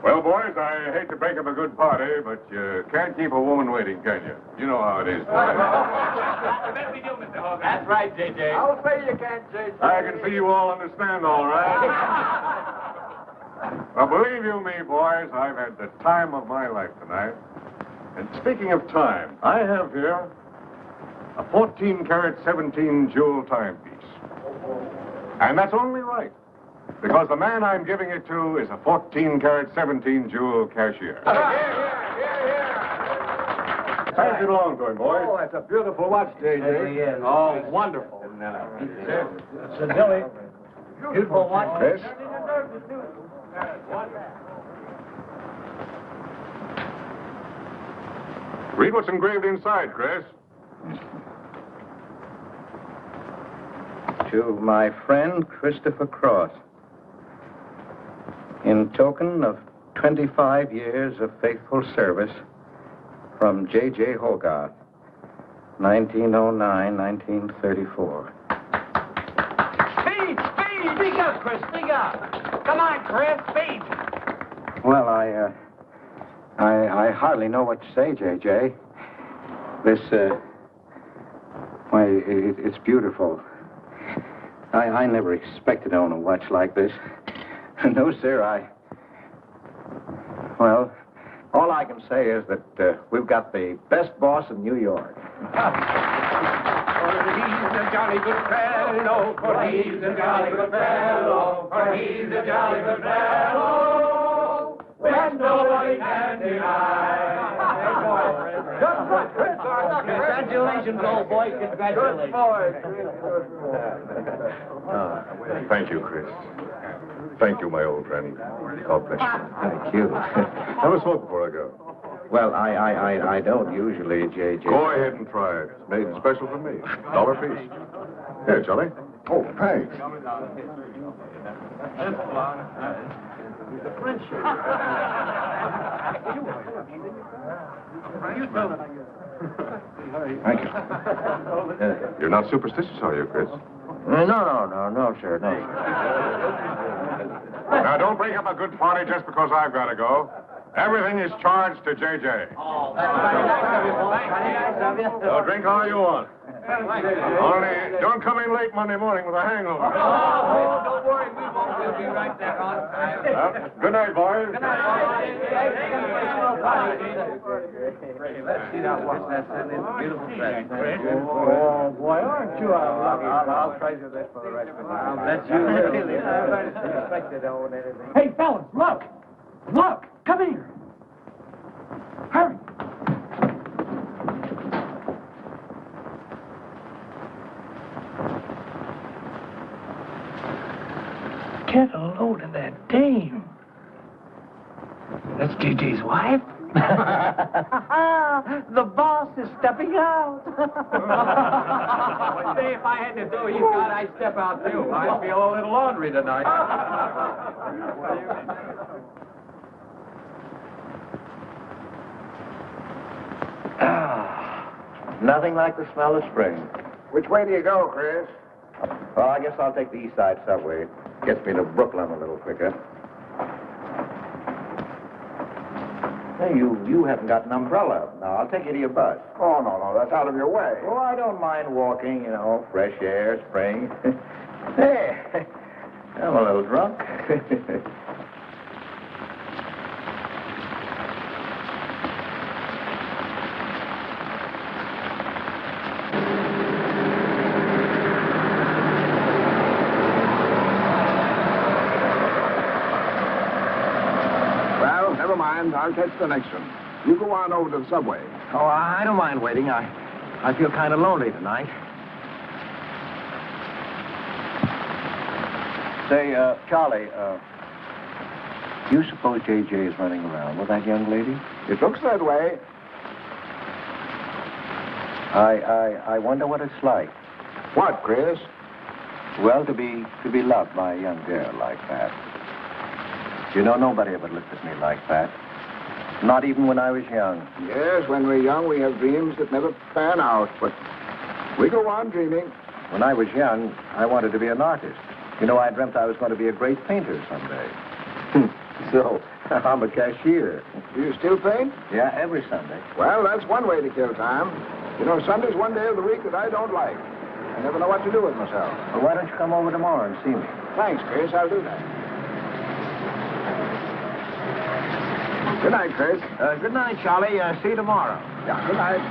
Well, boys, I hate to break up a good party, but you can't keep a woman waiting, can you? You know how it is. That's right, J.J. I'll say you can't, J.J. I can see you all understand, all right. Well, believe you me, boys, I've had the time of my life tonight. And speaking of time, I have here a 14-carat, 17-jewel timepiece. And that's only right, because the man I'm giving it to is a 14-carat, 17-jewel cashier. Pass it along to him, boys. Oh, that's a beautiful watch, J.J. Oh, wonderful. So, Billy, beautiful watch. Chris? Read what's engraved inside, Chris. To my friend Christopher Cross, in token of 25 years of faithful service, from J.J. Hogarth, 1909-1934. Speed! Speak up, Chris, speak up! Come on, Chris, speed! Well, I hardly know what to say, J.J. This, why, it's beautiful. I never expected to own a watch like this. No, sir, well, all I can say is that we've got the best boss in New York. For he's a jolly good fellow, for he's a jolly good fellow, for he's a jolly good fellow, when nobody can deny. Congratulations, old boy, congratulations. Thank you, Chris. Thank you, my old friend. God bless you. Thank you. Have a smoke before I go. Well, I don't usually, J.J. Go ahead and try it. It's made special for me. $1 piece. Here, Charlie. Oh, thanks. Thank you. You're not superstitious, are you, Chris? No, sir, no. Now, don't break up a good party just because I've got to go. Everything is charged to J.J. Oh, that's very nice of you. So drink all you want. Only don't come in late Monday morning with a hangover. Oh, don't worry, we won't. We'll be right there on time. Well, good night, boys. Good night. Let's see now what's that. Beautiful dress. Oh, boy, aren't you I'll treasure this for the rest of my life. That's you. Really, I expected to own anything. Hey, fellas, look! Look! Come here! Hurry! Get a load of that dame. That's J.J.'s wife? The boss is stepping out. Well, say, if I had to do you got, I'd step out, too. I feel a little laundry tonight. Nothing like the smell of spring. Which way do you go, Chris? Well, I guess I'll take the East Side subway. Gets me to Brooklyn a little quicker. Hey, you haven't got an umbrella. Now, I'll take you to your bus. Oh, no, that's out of your way. Oh, I don't mind walking, fresh air, spring. Hey, I'm a little drunk. Well, never mind. I'll catch the next one. You go on over to the subway. Oh, I don't mind waiting. I feel kind of lonely tonight. Say, Charlie, do you suppose J.J. is running around with that young lady? It looks that way. I wonder what it's like. What, Chris? Well, to be loved by a young girl like that. You know, nobody ever looked at me like that. Not even when I was young. Yes, when we're young, we have dreams that never pan out, but we go on dreaming. When I was young, I wanted to be an artist. You know, I dreamt I was going to be a great painter someday. So, I'm a cashier. Do you still paint? Yeah, every Sunday. Well, that's one way to kill time. You know, Sunday's one day of the week that I don't like. I never know what to do with myself. Well, why don't you come over tomorrow and see me? Thanks, Chris. I'll do that. Good night, Chris. Good night, Charlie. See you tomorrow. Yeah, good night.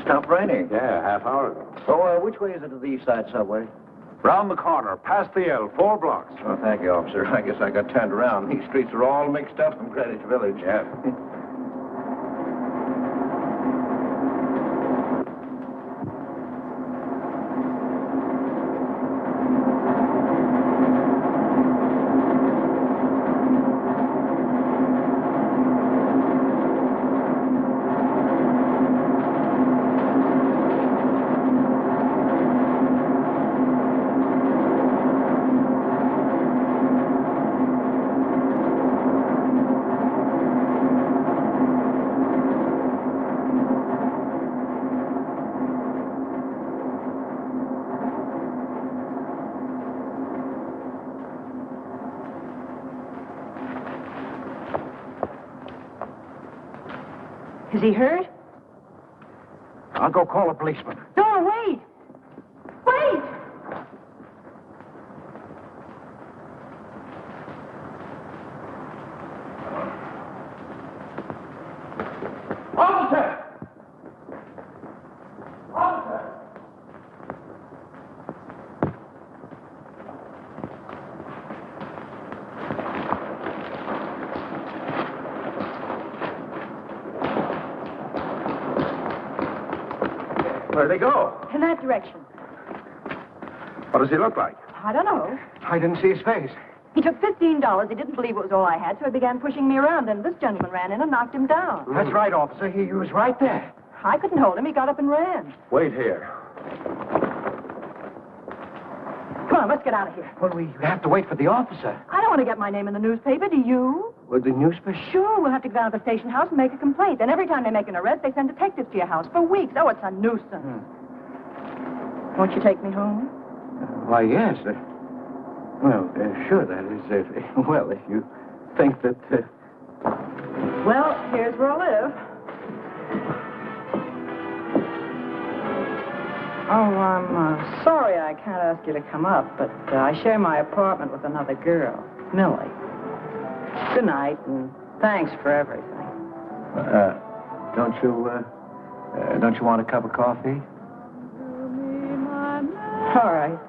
Stopped raining. Yeah, half hour ago. So, which way is it to the East Side Subway? Round the corner, past the L, 4 blocks. Oh, thank you, officer. I guess I got turned around. These streets are all mixed up in Greenwich Village. Yeah. Is he hurt? I'll go call a policeman. No, wait! Wait! Officer! Officer! Where'd they go? In that direction. What does he look like? I don't know. I didn't see his face. He took $15. He didn't believe it was all I had, so he began pushing me around, and this gentleman ran in and knocked him down. That's right, officer. He was right there. I couldn't hold him. He got up and ran. Wait here. Come on, let's get out of here. Well, we have to wait for the officer. I don't want to get my name in the newspaper, do you? With the newspaper? Sure, we'll have to go down to the station house and make a complaint. And every time they make an arrest, they send detectives to your house for weeks. Oh, it's a nuisance. Won't you take me home? Why, yes. Sure, that is, if you think that... Well, here's where I live. Oh, I'm sorry I can't ask you to come up, but I share my apartment with another girl, Millie. Good night, and thanks for everything. Don't you want a cup of coffee? All right.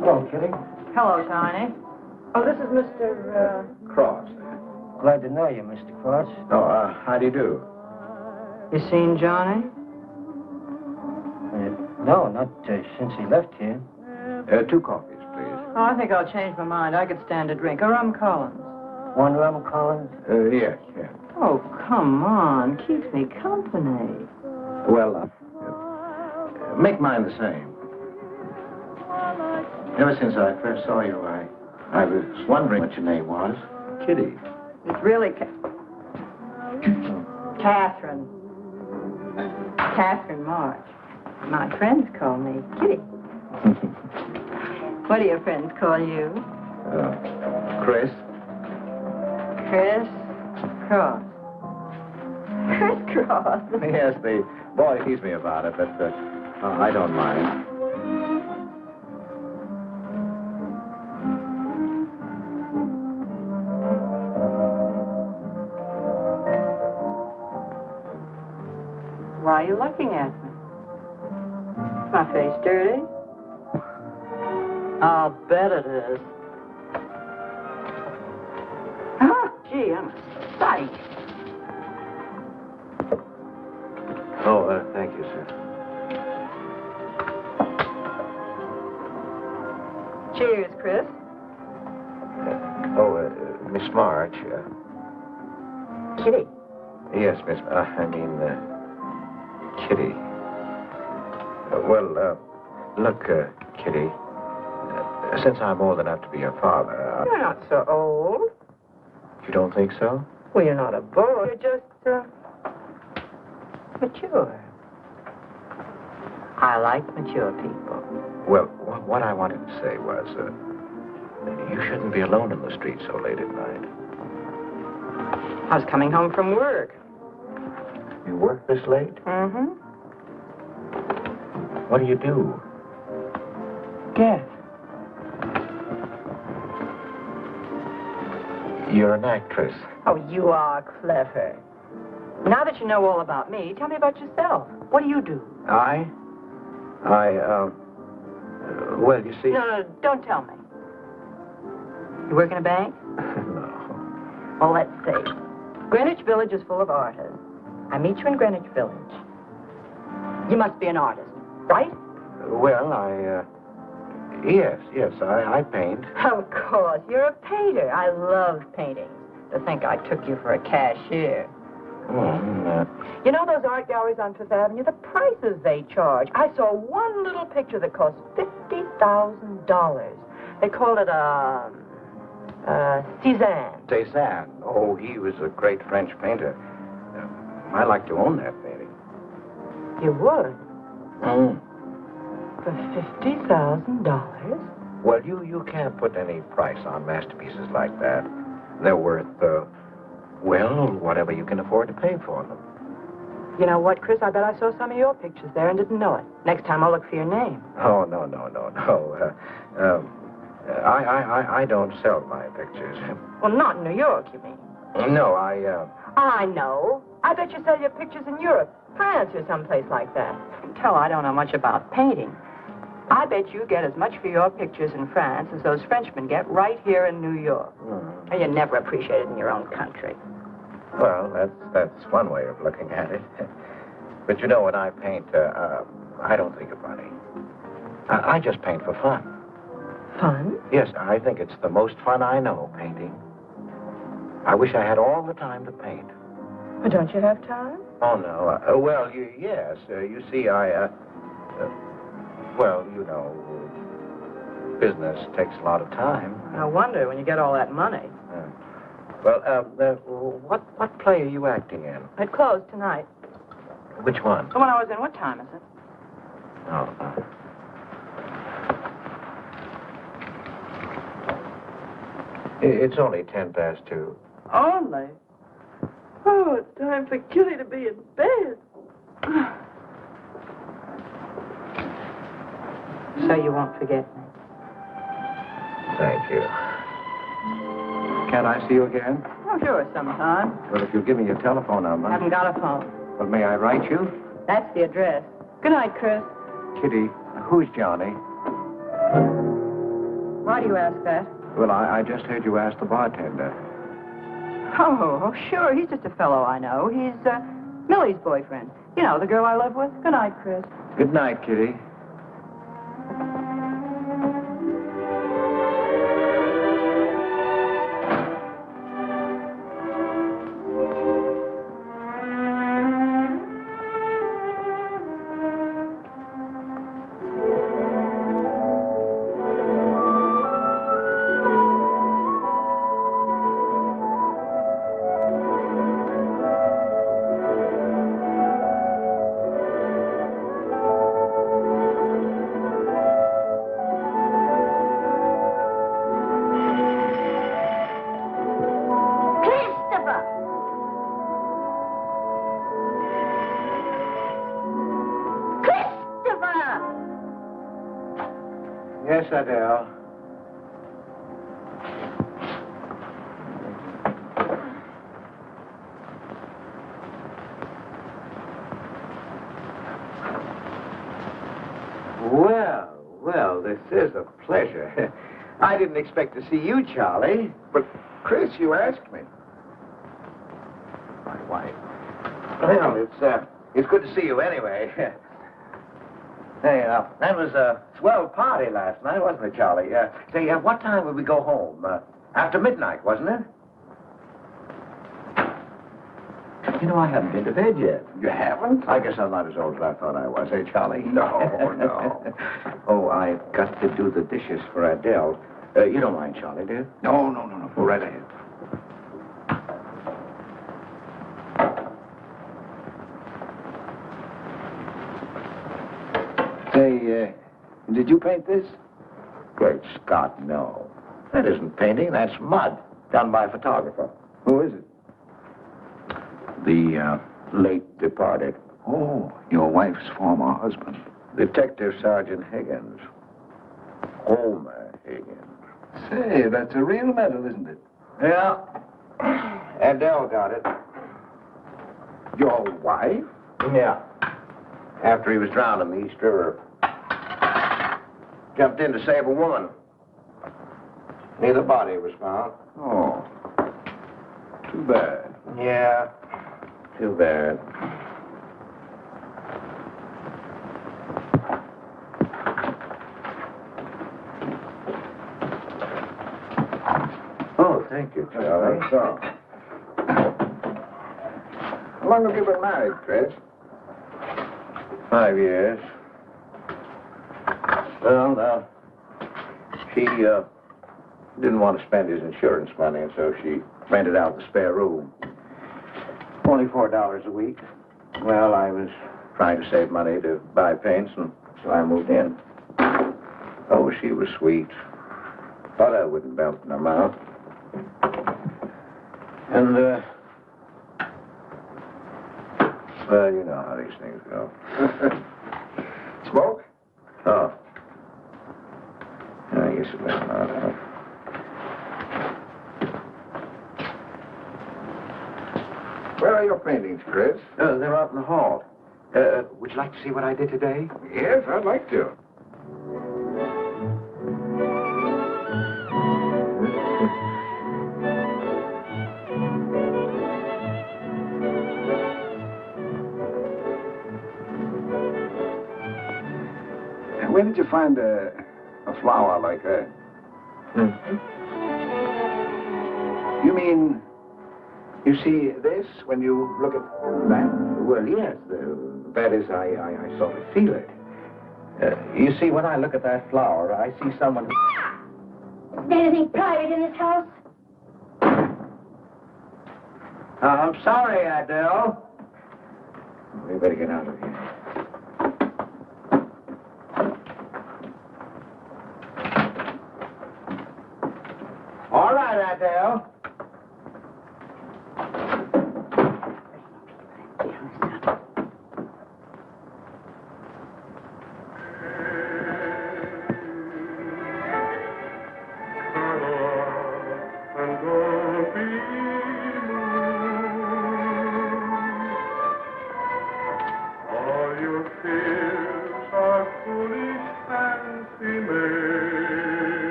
Hello, Kitty. Hello, Tiny. Oh, this is Mr. Cross. Glad to know you, Mr. Cross. Oh, how do you do? You seen Johnny? No, not since he left here. 2 coffees, please. Oh, I think I'll change my mind. I could stand a drink. A rum Collins. One rum, Collins? Yes. Oh, come on. Keeps me company. Well, make mine the same. Ever since I first saw you, I was wondering what your name was. Kitty. It's really Catherine. Catherine March. My friends call me Kitty. What do your friends call you? Chris. Chris Cross. Chris Cross. Yes, the boy teased me about it, but I don't mind. Why are you looking at me? Is my face dirty? I'll bet it is. Oh, gee, I'm a sight. Oh, thank you, sir. Cheers, Chris. Miss March. Kitty. Yes, Miss. Kitty. Look, Kitty. Since I'm old enough to be your father. You're not so old. You don't think so? Well, you're not a boy. You're just, mature. I like mature people. Well, what I wanted to say was, you shouldn't be alone in the street so late at night. I was coming home from work. You work this late? Mm-hmm. What do you do? Guess. You're an actress. Oh, you are clever. Now that you know all about me, tell me about yourself. What do you do? Well, you see... No, don't tell me. You work in a bank? No. Well, let's see. Greenwich Village is full of artists. I meet you in Greenwich Village. You must be an artist, right? Well, Yes, I paint. Of course. You're a painter. I love painting. To think I took you for a cashier. You know those art galleries on Fifth Avenue? The prices they charge. I saw one little picture that cost $50,000. They called it Cézanne. Cézanne. Oh, he was a great French painter. I'd like to own that painting. You would? For $50,000? Well, you can't put any price on masterpieces like that. They're worth, whatever you can afford to pay for them. You know what, Chris? I bet I saw some of your pictures there and didn't know it. Next time I'll look for your name. Oh, no. I don't sell my pictures. Well, not in New York, you mean? No, I know. I bet you sell your pictures in Europe, France, or someplace like that. You can tell I don't know much about painting. I bet you get as much for your pictures in France as those Frenchmen get right here in New York. And you never appreciate it in your own country. Well, that's one way of looking at it. But you know, when I paint, I don't think of money. I just paint for fun. Fun? Yes, I think it's the most fun I know, painting. I wish I had all the time to paint. But don't you have time? Oh, no. Yes. You see, you know, business takes a lot of time. No wonder when you get all that money. What play are you acting in? It closed tonight. Which one? The one I was in. What time is it? Oh. It's only 2:10. Only? Oh, it's time for Kitty to be in bed. So you won't forget me? Thank you. Can't I see you again? Oh, sure, sometime. Well, if you'll give me your telephone number. Haven't got a phone. Well, may I write you? That's the address. Good night, Chris. Kitty, who's Johnny? Why do you ask that? Well, I just heard you ask the bartender. Oh, sure. He's just a fellow I know. He's Millie's boyfriend. You know, the girl I live with. Good night, Chris. Good night, Kitty. Yes, Adele. Well, this is a pleasure. I didn't expect to see you, Charlie. But, Chris, you asked me. My wife. Well, it's good to see you anyway. Hey, that was a swell party last night, wasn't it, Charlie? Say, what time would we go home? After midnight, wasn't it? You know, I haven't been to bed yet. You haven't? I guess I'm not as old as I thought I was, eh, Charlie? No, no. Oh, I've got to do the dishes for Adele. You don't mind, Charlie, do you? No. Go right ahead. Say, did you paint this? Great Scott, no. That isn't painting, that's mud, done by a photographer. Who is it? The late departed Oh, your wife's former husband. Detective Sergeant Higgins. Homer Higgins. Say, that's a real medal, isn't it? Yeah. Adele got it. Your wife? Yeah. After he was drowned in the East River. Jumped in to save a woman. Neither body was found. Oh. Too bad. Yeah. Too bad. Oh, thank you, Charlie. That's all. How long have you been married, Fritz? 5 years. Well, she didn't want to spend his insurance money, and so she rented out the spare room. Only $4 a week. Well, I was trying to save money to buy paints, and so I moved in. Oh, she was sweet. Thought I wouldn't melt in her mouth. And, well, you know how these things go. Smoke? Oh. I guess it was not. Where are your paintings, Chris? They're out in the hall. Would you like to see what I did today? Yes, I'd like to. Where did you find a flower like that? You mean, you see this when you look at that? Well, yes. That is, I sort of feel it. You see, when I look at that flower, I see someone who... Is there anything private in this house? I'm sorry, Adele. We better get out of here. All right, Adele.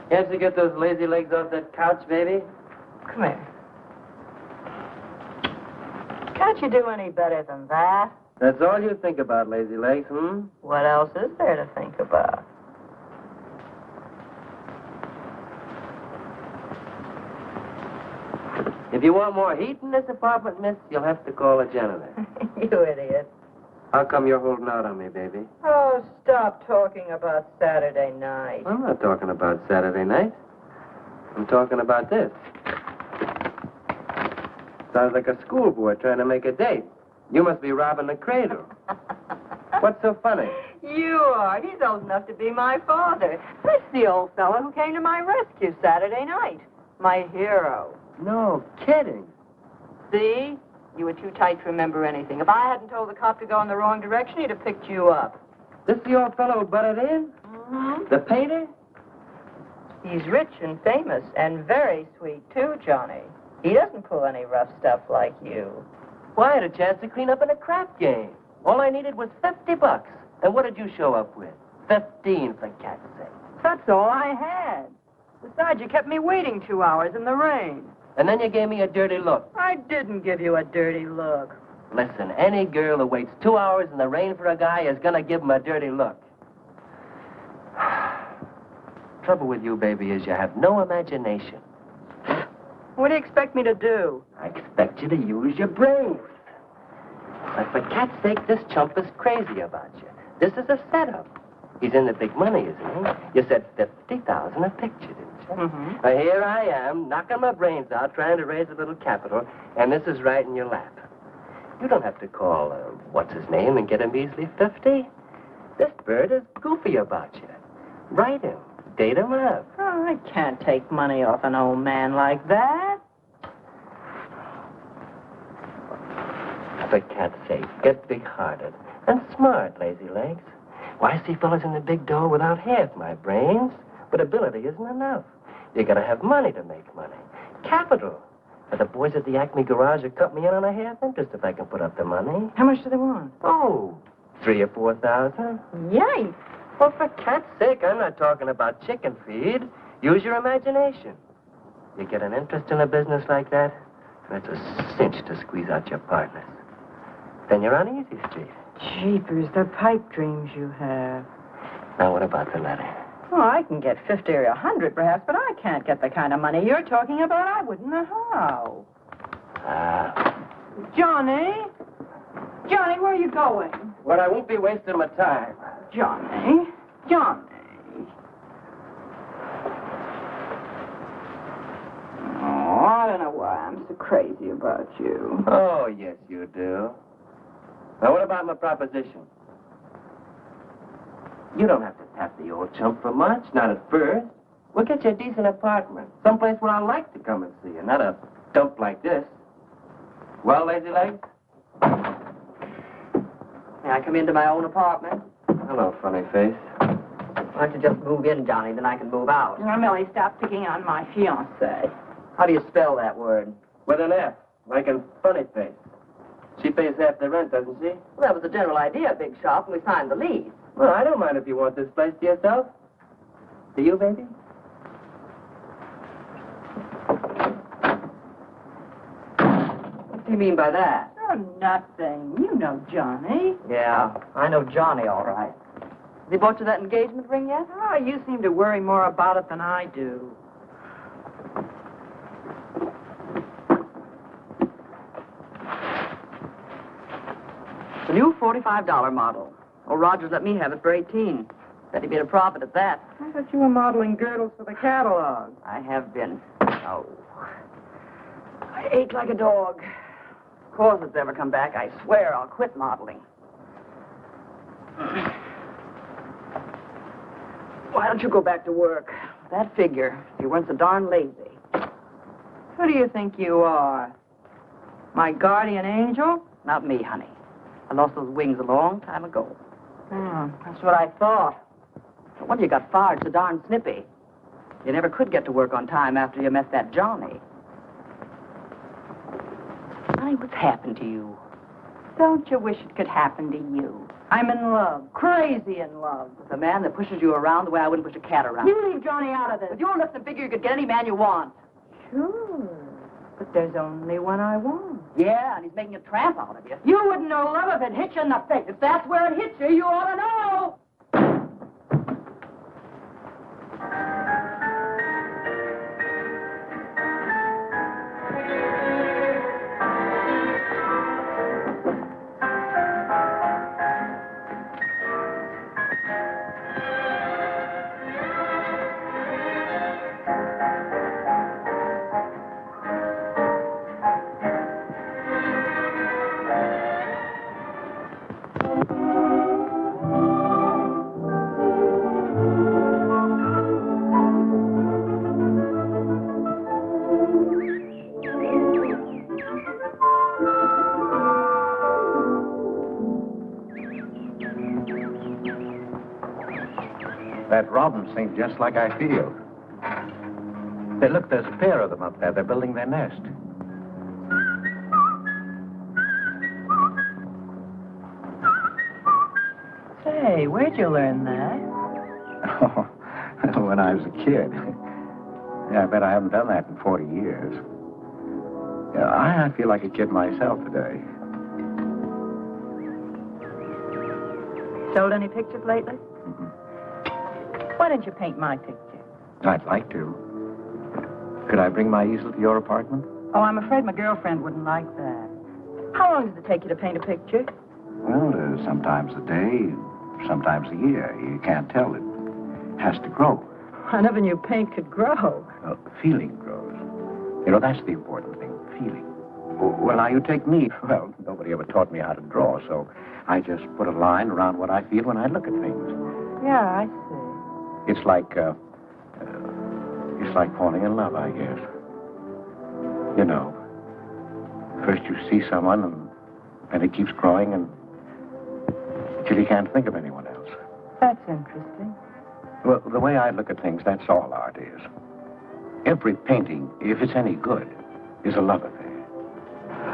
Can't you get those lazy legs off that couch, baby? Come here. Can't you do any better than that? That's all you think about, lazy legs, hmm? What else is there to think about? If you want more heat in this apartment, miss, you'll have to call a janitor. You idiot. How come you're holding out on me, baby? Oh, stop talking about Saturday night. I'm not talking about Saturday night. I'm talking about this. Sounds like a schoolboy trying to make a date. You must be robbing the cradle. What's so funny? You are. He's old enough to be my father. That's the old fellow who came to my rescue Saturday night. My hero. No kidding. See? You were too tight to remember anything. If I hadn't told the cop to go in the wrong direction, he'd have picked you up. This the old fellow who butted in? Mm-hmm. The painter? He's rich and famous and very sweet, too, Johnny. He doesn't pull any rough stuff like you. Well, I had a chance to clean up in a crap game. All I needed was $50. And what did you show up with? 15, for cat's sake. That's all I had. Besides, you kept me waiting 2 hours in the rain. And then you gave me a dirty look. I didn't give you a dirty look. Listen, any girl who waits 2 hours in the rain for a guy is gonna give him a dirty look. Trouble with you, baby, is you have no imagination. What do you expect me to do? I expect you to use your brains. But for cat's sake, this chump is crazy about you. This is a setup. He's in the big money, isn't he? You said 50,000 a picture, didn't you? Mm-hmm. Well, here I am, knocking my brains out, trying to raise a little capital, and this is right in your lap. You don't have to call, what's his name, and get him easily 50. This bird is goofy about you. Write him. Date him up. Oh, I can't take money off an old man like that. For cat's sake, get big-hearted and smart, lazy legs. Why, I see fellas in the big door without half my brains, but ability isn't enough. You gotta have money to make money. Capital. And the boys at the Acme garage have cut me in on a half interest if I can put up the money. How much do they want? Oh, 3,000 or 4,000. Yikes. Well, for cat's sake, I'm not talking about chicken feed. Use your imagination. You get an interest in a business like that, and it's a cinch to squeeze out your partners. Then you're on easy street. Jeepers, the pipe dreams you have. Now, what about the letter? Oh, I can get 50 or 100 perhaps, but I can't get the kind of money you're talking about. I wouldn't know how. Johnny? Johnny, where are you going? Well, I won't be wasting my time. Johnny? Johnny? Oh, I don't know why I'm so crazy about you. Oh, yes, you do. Now, what about my proposition? You don't have to tap the old chump for much, not at first. We'll get you a decent apartment, someplace where I like to come and see you, not a dump like this. Well, lazy legs? May I come into my own apartment? Hello, funny face. Why don't you just move in, Johnny, then I can move out. Now, Millie, stop picking on my fiancé. How do you spell that word? With an F, like in funny face. She pays half the rent, doesn't she? Well, that was the general idea, Big Shop, when we signed the lease. Well, I don't mind if you want this place to yourself. Do you, baby? What do you mean by that? Oh, nothing. You know Johnny. Yeah, I know Johnny, all right. Has he bought you that engagement ring yet? Oh, you seem to worry more about it than I do. It's a new $45 model. Oh, Rogers let me have it for 18. Said he made a profit at that. I thought you were modeling girdles for the catalog. I have been. Oh. I ate like a dog. Of course, if it's ever come back, I swear I'll quit modeling. Why don't you go back to work? That figure, you weren't so darn lazy. Who do you think you are? My guardian angel? Not me, honey. I lost those wings a long time ago. That's what I thought. No wonder you got fired so darn snippy. You never could get to work on time after you met that Johnny. Honey, what's happened to you? Don't you wish it could happen to you? I'm in love, crazy in love. With a man that pushes you around the way I wouldn't push a cat around. You leave Johnny out of this. With your looks and figure, you could get any man you want. Sure, but there's only one I want. Yeah, and he's making a tramp out of you. You wouldn't know love if it hit you in the face. If that's where it hits you, you ought to know. That robin sings just like I feel. Hey, look, there's a pair of them up there. They're building their nest. Say, where'd you learn that? Oh, when I was a kid. Yeah, I bet I haven't done that in 40 years. Yeah, I feel like a kid myself today. Sold any pictures lately? Mm-hmm. Why don't you paint my picture? I'd like to. Could I bring my easel to your apartment? Oh, I'm afraid my girlfriend wouldn't like that. How long does it take you to paint a picture? Well, sometimes a day, sometimes a year. You can't tell. It has to grow. I never knew paint could grow. Feeling grows. You know, that's the important thing, feeling. Well, now you take me. Well, nobody ever taught me how to draw, so I just put a line around what I feel when I look at things. Yeah, I see. It's like falling in love, I guess. You know, first you see someone, and it keeps growing, until you can't think of anyone else. That's interesting. Well, the way I look at things, that's all art is. Every painting, if it's any good, is a love affair.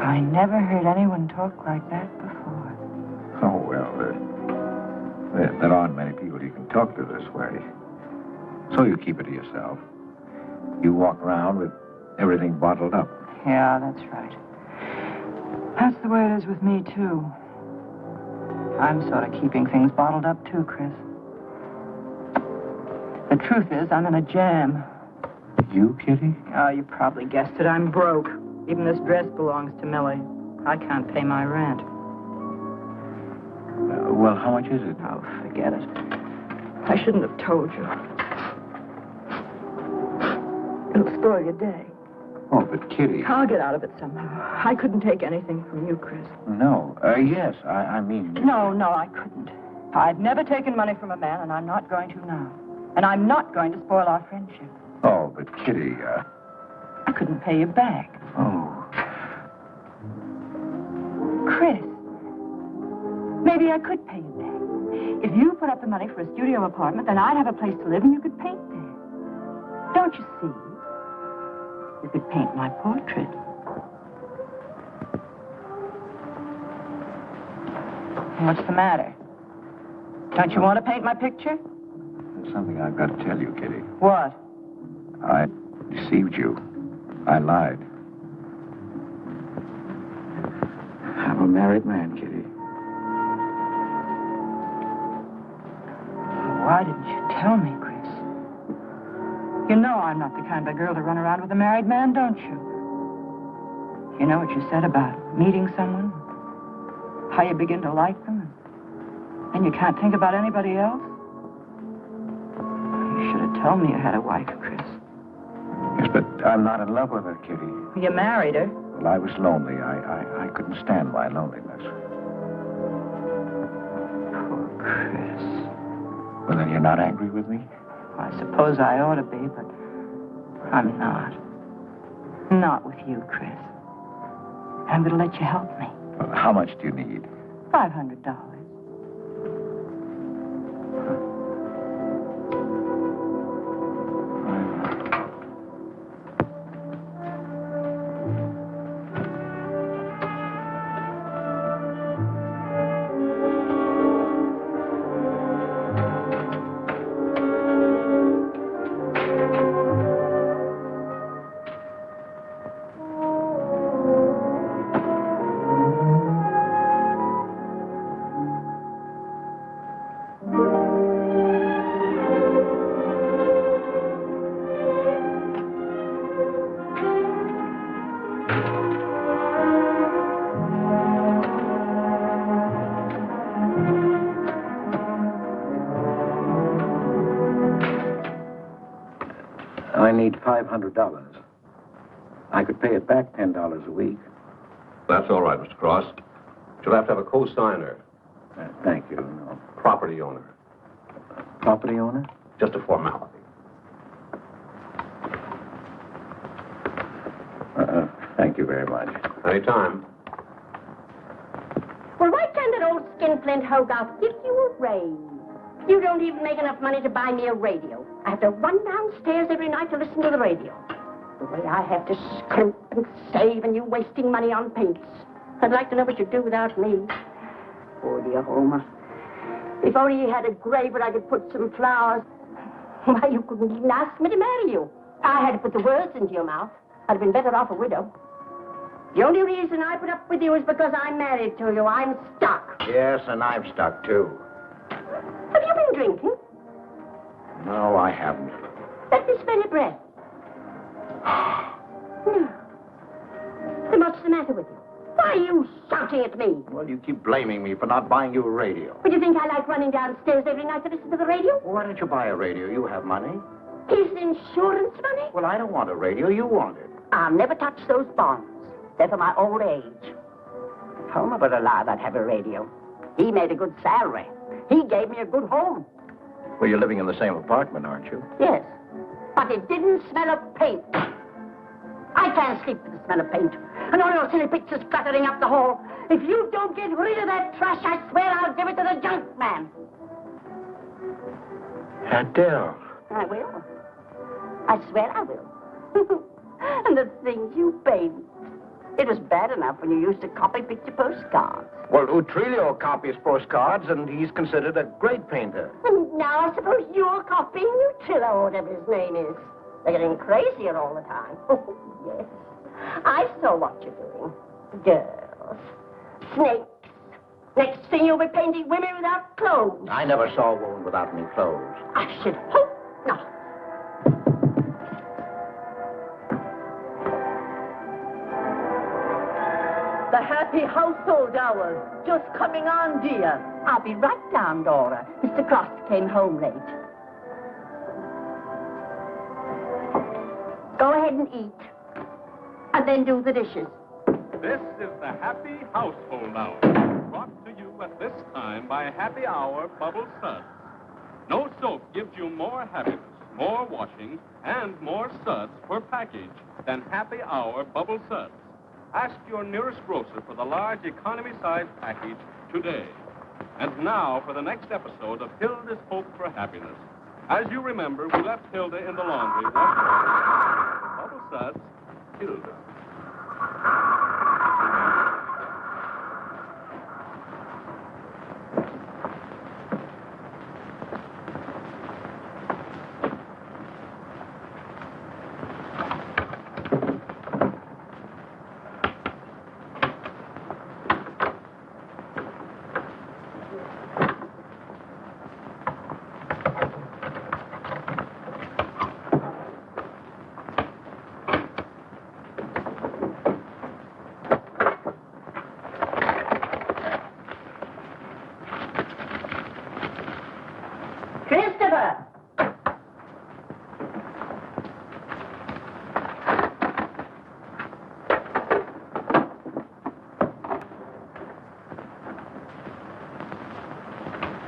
I never heard anyone talk like that before. Oh, well, there aren't many people you can talk to this way. So you keep it to yourself. You walk around with everything bottled up. Yeah, that's right. That's the way it is with me, too. I'm sort of keeping things bottled up, too, Chris. The truth is, I'm in a jam. You, Kitty? Oh, you probably guessed it. I'm broke. Even this dress belongs to Millie. I can't pay my rent. Well, how much is it? Oh, forget it. I shouldn't have told you. It'll spoil your day. Oh, but Kitty... I'll get out of it somehow. I couldn't take anything from you, Chris. No. Yes, I mean... No, I couldn't. I've never taken money from a man, and I'm not going to now. And I'm not going to spoil our friendship. Oh, but Kitty, I couldn't pay you back. Oh. Chris, maybe I could pay you back. If you put up the money for a studio apartment, then I'd have a place to live and you could paint there. Don't you see? You could paint my portrait. What's the matter? Don't you want to paint my picture? There's something I've got to tell you, Kitty. What? I deceived you. I lied. I'm a married man, Kitty. Why didn't you tell me, Chris? You know I'm not the kind of girl to run around with a married man, don't you? You know what you said about meeting someone? How you begin to like them, and you can't think about anybody else? You should have told me you had a wife, Chris. Yes, but I'm not in love with her, Kitty. You married her. Well, I was lonely. I couldn't stand my loneliness. Poor Chris. Well, then you're not angry with me? I suppose I ought to be, but I'm not. Not with you, Chris. I'm going to let you help me. Well, how much do you need? $500. I need $500. I could pay it back $10 a week. That's all right, Mr. Cross. You'll have to have a co-signer. Thank you. No. Property owner. Property owner? Just a formality. Thank you very much. Anytime. Well, why can't that old skinflint Hogarth give you a raise? You don't even make enough money to buy me a radio. I have to run downstairs every night to listen to the radio. The way I have to scrimp and save and you wasting money on paints. I'd like to know what you'd do without me. Oh, dear Homer. If only he had a grave where I could put some flowers. Why, you couldn't even ask me to marry you. I had to put the words into your mouth. I'd have been better off a widow. The only reason I put up with you is because I'm married to you. I'm stuck. Yes, and I'm stuck, too. Have you been drinking? No, I haven't. Let me smell your breath. Then what's the matter with you? Why are you shouting at me? Well, you keep blaming me for not buying you a radio. Would you think I like running downstairs every night to listen to the radio? Well, why don't you buy a radio? You have money. His insurance money? Well, I don't want a radio. You want it. I'll never touch those bonds. They're for my old age. If Homer were alive, I'd have a radio. He made a good salary. He gave me a good home. Well, you're living in the same apartment, aren't you? Yes, but it didn't smell of paint. I can't sleep with the smell of paint. And all your silly pictures cluttering up the hall. If you don't get rid of that trash, I swear I'll give it to the junk man. Adele. I will. I swear I will. And the things you paint. It was bad enough when you used to copy picture postcards. Well, Utrillo copies postcards, and he's considered a great painter. And now I suppose you're copying Utrillo, or whatever his name is. They're getting crazier all the time. Oh, yes. I saw what you're doing. Girls. Snakes. Next thing you'll be painting women without clothes. I never saw a woman without any clothes. I should hope not. The happy household hour. Just coming on, dear. I'll be right down, Dora. Mr. Cross came home late. Go ahead and eat. And then do the dishes. This is the Happy Household Hour, brought to you at this time by Happy Hour Bubble Suds. No soap gives you more happiness, more washing, and more suds per package than Happy Hour Bubble Suds. Ask your nearest grocer for the large economy-size package today. And now for the next episode of Hilda's Hope for Happiness. As you remember, we left Hilda in the laundry. Bubble Suds, Hilda. Christopher!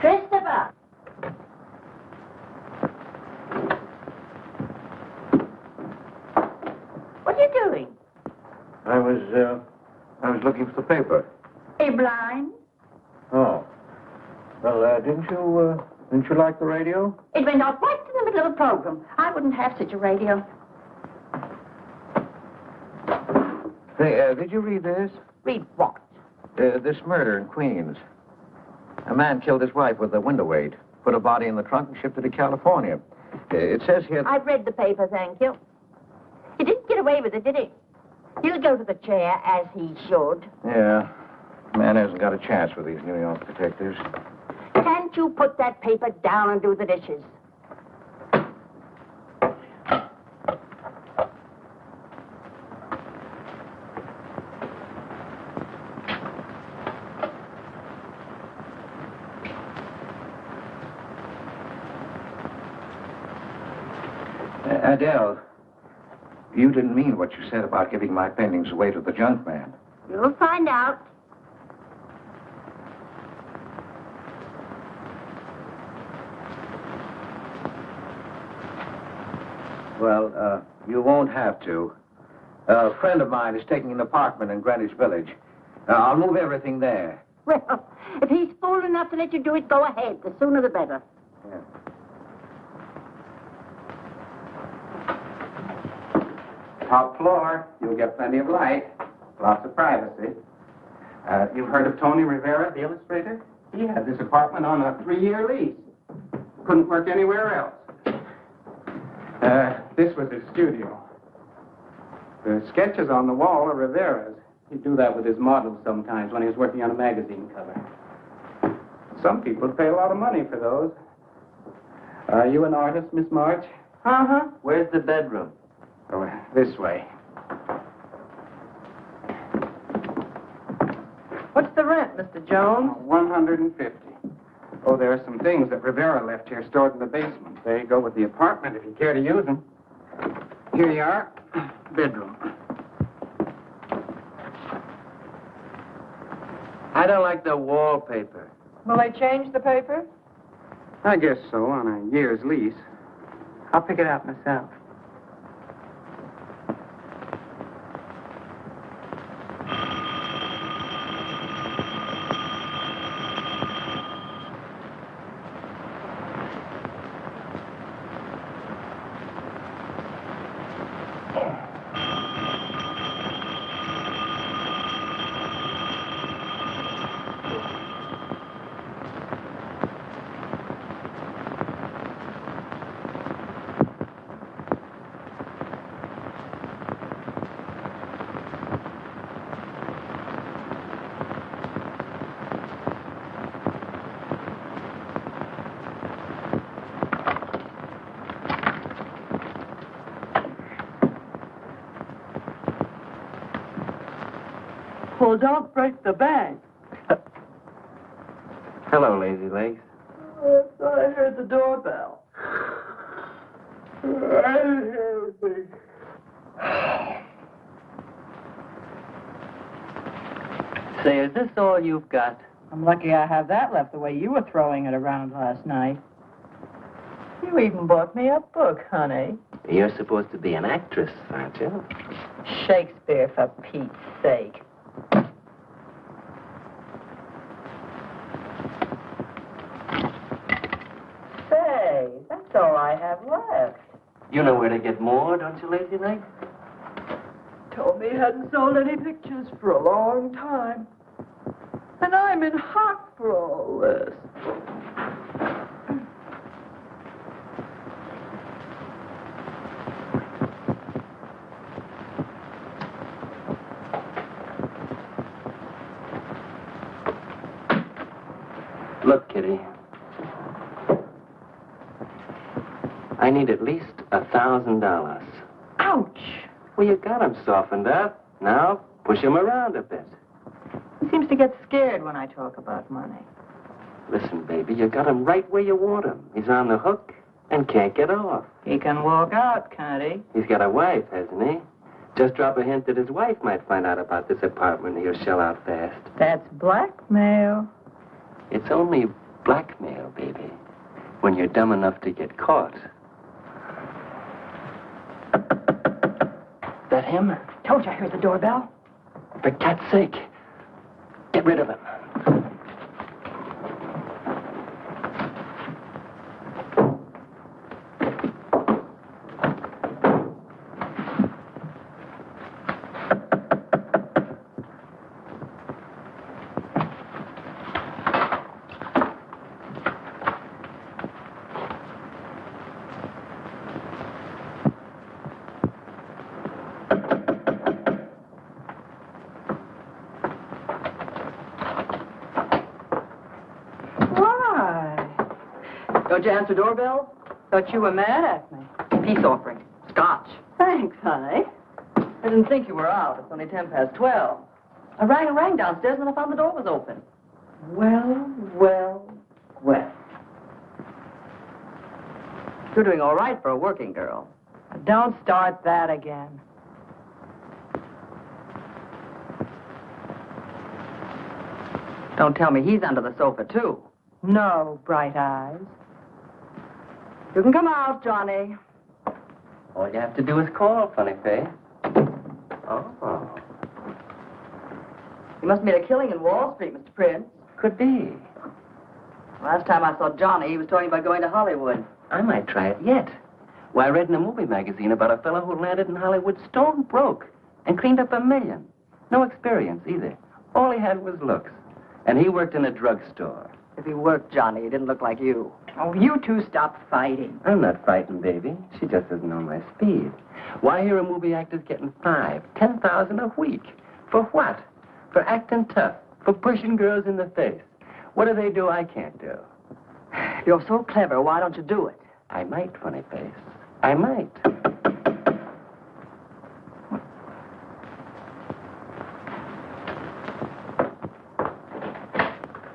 Christopher! What are you doing? I was looking for the paper. Are you blind? Oh. Well, didn't you like the radio? It went off right in the middle of a program. I wouldn't have such a radio. Hey, did you read this? Read what? This murder in Queens. A man killed his wife with a window weight, put her body in the trunk and shipped her to California. It says here... I've read the paper, thank you. He didn't get away with it, did he? He'll go to the chair, as he should. Yeah. Man hasn't got a chance with these New York detectives. Can't you put that paper down and do the dishes? Adele, you didn't mean what you said about giving my paintings away to the junk man. You'll find out. Well, you won't have to. A friend of mine is taking an apartment in Greenwich Village. I'll move everything there. Well, if he's fool enough to let you do it, go ahead. The sooner the better. Yeah. Top floor. You'll get plenty of light. Lots of privacy. You've heard of Tony Rivera, the illustrator? He had this apartment on a 3-year lease. Couldn't work anywhere else. This was his studio. The sketches on the wall are Rivera's. He'd do that with his models sometimes when he was working on a magazine cover. Some people pay a lot of money for those. Are you an artist, Miss March? Uh-huh. Where's the bedroom? Oh, this way. What's the rent, Mr. Jones? 150. Oh, there are some things that Rivera left here stored in the basement. They go with the apartment if you care to use them. Here you are. Bedroom. I don't like the wallpaper. Will they change the paper? I guess so, on a year's lease. I'll pick it out myself. Well, don't break the bank. Hello, Lazy Legs. I thought I heard the doorbell. I didn't hear anything. Say, is this all you've got? I'm lucky I have that left the way you were throwing it around last night. You even bought me a book, honey. You're supposed to be an actress, aren't you? Shakespeare, for Pete's sake. Say, that's all I have left. You know where to get more, don't you, Lazy Legs? Told me he hadn't sold any pictures for a long time. And I'm in hock for all this. Look, Kitty. I need at least $1,000. Ouch! Well, you got him softened up. Now, push him around a bit. He seems to get scared when I talk about money. Listen, baby, you got him right where you want him. He's on the hook and can't get off. He can walk out, can't he? He's got a wife, hasn't he? Just drop a hint that his wife might find out about this apartment and he'll shell out fast. That's blackmail. It's only blackmail, baby, when you're dumb enough to get caught. That him? Told you I heard the doorbell. For cat's sake, get rid of him. Don't you answer doorbell? Thought you were mad at me. Peace offering. Scotch. Thanks, honey. I didn't think you were out. It's only 12:10. I rang downstairs and I found the door was open. Well. You're doing all right for a working girl. Don't start that again. Don't tell me he's under the sofa, too. No, Bright Eyes. You can come out, Johnny. All you have to do is call, funny face. Oh. You must have made a killing in Wall Street, Mr. Prince. Could be. Last time I saw Johnny, he was talking about going to Hollywood. I might try it yet. Well, I read in a movie magazine about a fellow who landed in Hollywood stone broke and cleaned up $1 million. No experience either. All he had was looks. And he worked in a drugstore. If he worked Johnny, he didn't look like you. Oh, you two stop fighting. I'm not frightened, baby. She just doesn't know my speed. Why hear a movie actor's getting $5,000-$10,000 a week? For what? For acting tough. For pushing girls in the face. What do they do I can't do? You're so clever. Why don't you do it? I might, funny face. I might.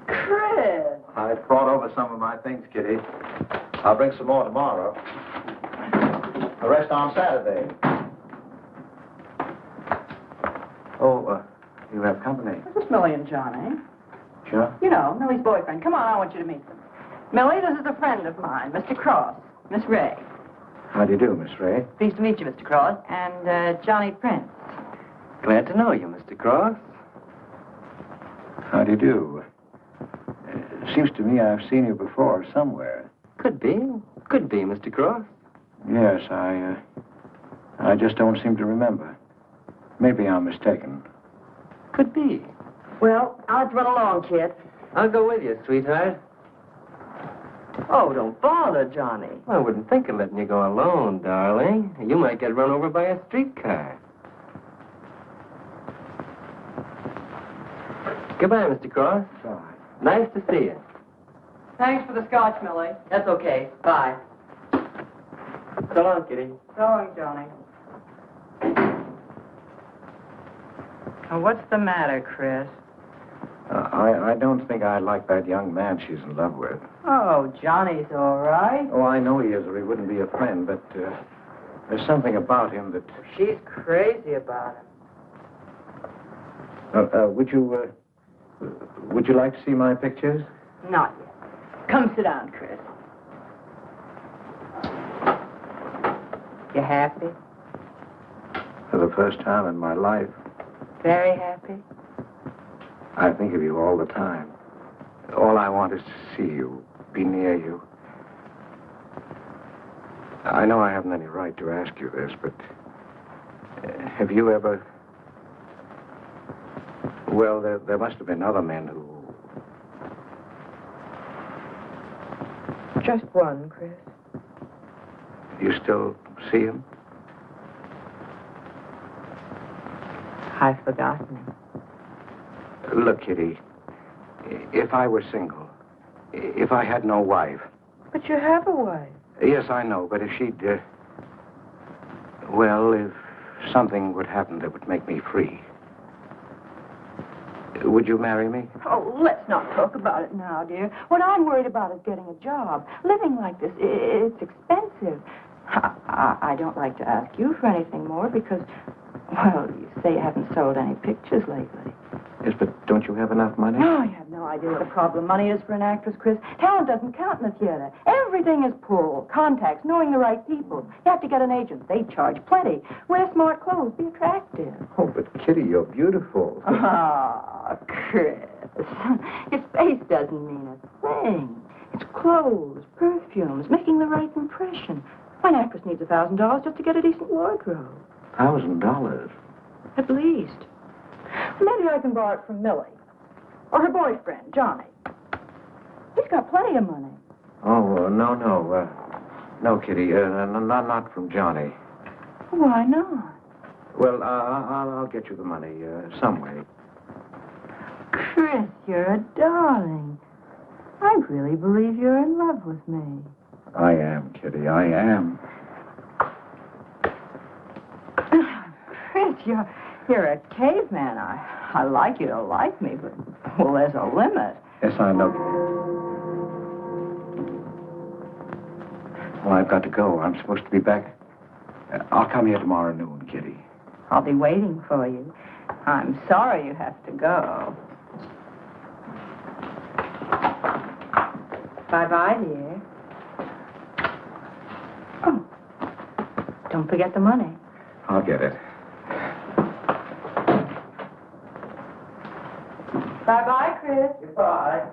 Chris! I brought over some of my things, Kitty. I'll bring some more tomorrow. The rest on Saturday. Oh, you have company. This is Millie and Johnny. Sure. You know, Millie's boyfriend. Come on, I want you to meet them. Millie, this is a friend of mine, Mr. Cross. Miss Ray. How do you do, Miss Ray? Pleased to meet you, Mr. Cross. And Johnny Prince. Glad to know you, Mr. Cross. How do you do? Seems to me I've seen you before somewhere. Could be. Could be, Mr. Cross. Yes, I just don't seem to remember. Maybe I'm mistaken. Could be. Well, I'll have to run along, kid. I'll go with you, sweetheart. Oh, don't bother, Johnny. I wouldn't think of letting you go alone, darling. You might get run over by a streetcar. Goodbye, Mr. Cross. Bye. Nice to see you. Thanks for the scotch, Millie. That's okay. Bye. So long, Kitty. So long, Johnny. Oh, what's the matter, Chris? I don't think I like that young man she's in love with. Oh, Johnny's all right. Oh, I know he is, or he wouldn't be a friend, but there's something about him that... She's crazy about him. Would you like to see my pictures? Not yet. Come sit down, Chris. You happy? For the first time in my life, Very happy? I think of you all the time. All I want is to see you, be near you. I know I haven't any right to ask you this, but have you ever... Well, there must have been other men who... Just one, Chris. You still see him? I've forgotten him. Look, Kitty, if I were single, if I had no wife... But you have a wife. Yes, I know, but if she'd... well, if something would happen that would make me free... Would you marry me? Oh, let's not talk about it now, dear. What I'm worried about is getting a job. Living like this, it's expensive. I don't like to ask you for anything more because, well, you say you haven't sold any pictures lately. Yes, but don't you have enough money? No, you have no idea what a problem money is for an actress, Chris. Talent doesn't count in the theater. Everything is pull, contacts, knowing the right people. You have to get an agent. They charge plenty. Wear smart clothes. Be attractive. Oh, but Kitty, you're beautiful. Ah, Chris. Your face doesn't mean a thing. It's clothes, perfumes, making the right impression. An actress needs $1,000 just to get a decent wardrobe. $1,000? At least. Maybe I can borrow it from Millie. Or her boyfriend, Johnny. He's got plenty of money. Oh, no. No, Kitty, not from Johnny. Why not? Well, I'll get you the money some way. Chris, you're a darling. I really believe you're in love with me. I am, Kitty, I am. Chris, you're a caveman. I like you to like me, but, well, there's a limit. Yes, I know. Well, I've got to go. I'm supposed to be back. I'll come here tomorrow noon, Kitty. I'll be waiting for you. I'm sorry you have to go. Bye-bye, dear. Oh, don't forget the money. I'll get it. Bye-bye, Chris. Goodbye.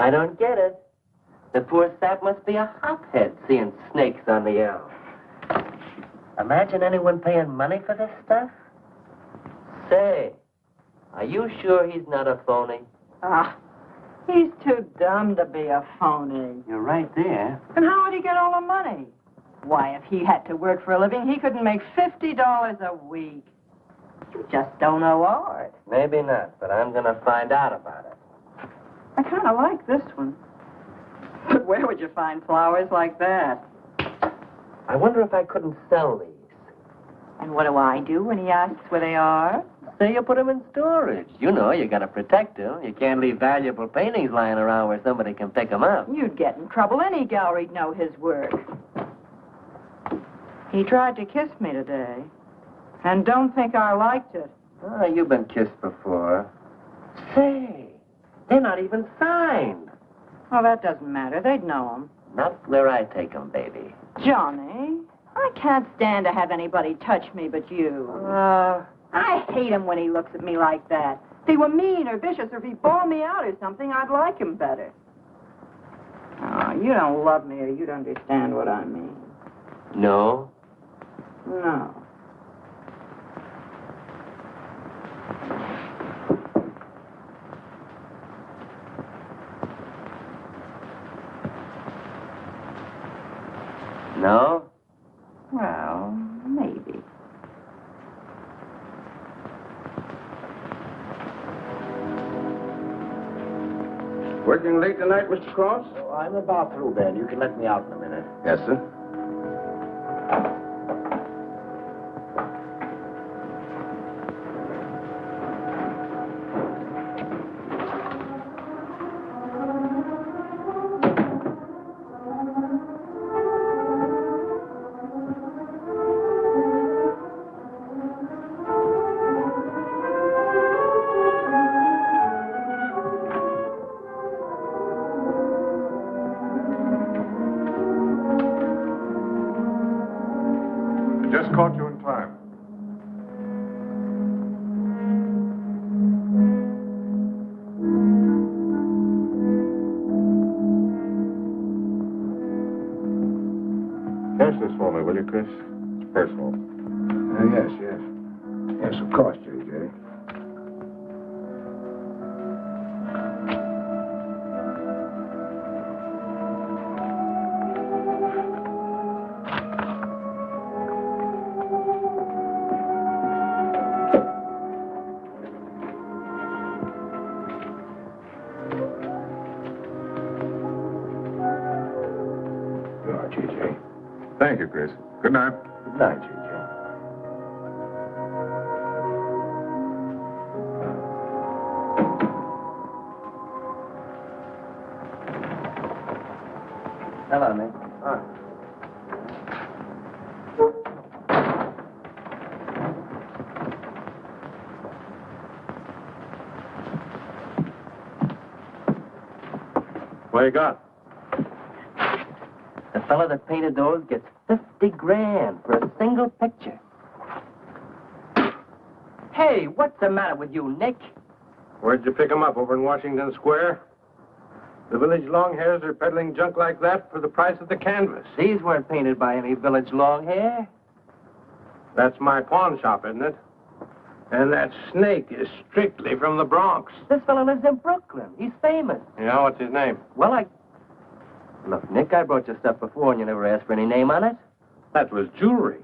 I don't get it. The poor sap must be a hophead seeing snakes on the L. Imagine anyone paying money for this stuff. Say, are you sure he's not a phony? Ah, he's too dumb to be a phony. You're right there. And how would he get all the money? Why, if he had to work for a living, he couldn't make $50 a week. You just don't know art. Maybe not, but I'm gonna find out about it. I kind of like this one. But where would you find flowers like that? I wonder if I couldn't sell these. And what do I do when he asks where they are? Say you put them in storage. You know, you gotta protect them. You can't leave valuable paintings lying around where somebody can pick them up. You'd get in trouble. Any gallery'd know his work. He tried to kiss me today. And don't think I liked it. Oh, you've been kissed before. Say, they're not even signed. Oh, that doesn't matter. They'd know him. Not where I take them, baby. Johnny, I can't stand to have anybody touch me but you. I hate him when he looks at me like that. If he were mean or vicious or if he bawled me out or something, I'd like him better. Oh, you don't love me or you'd understand what I mean. No? No. No? Well, maybe. Working late tonight, Mr. Cross? Oh, I'm about through, Ben. You can let me out in a minute. Yes, sir. Just caught you in time. Cash this for me, will you, Chris? It's personal. Yes, yes. Yes, of course, J.J. J.J. Thank you, Chris. Good night. Good night, J.J. Hello, Nick. What you got? The fellow that painted those gets 50 grand for a single picture. Hey, what's the matter with you, Nick? Where'd you pick 'em up? Over in Washington Square? The village longhairs are peddling junk like that for the price of the canvas. These weren't painted by any village long hair. That's my pawn shop, isn't it? And that snake is strictly from the Bronx. This fellow lives in Brooklyn. He's famous. Yeah, what's his name? Well, Look, Nick, I brought your stuff before and you never asked for any name on it. That was jewelry.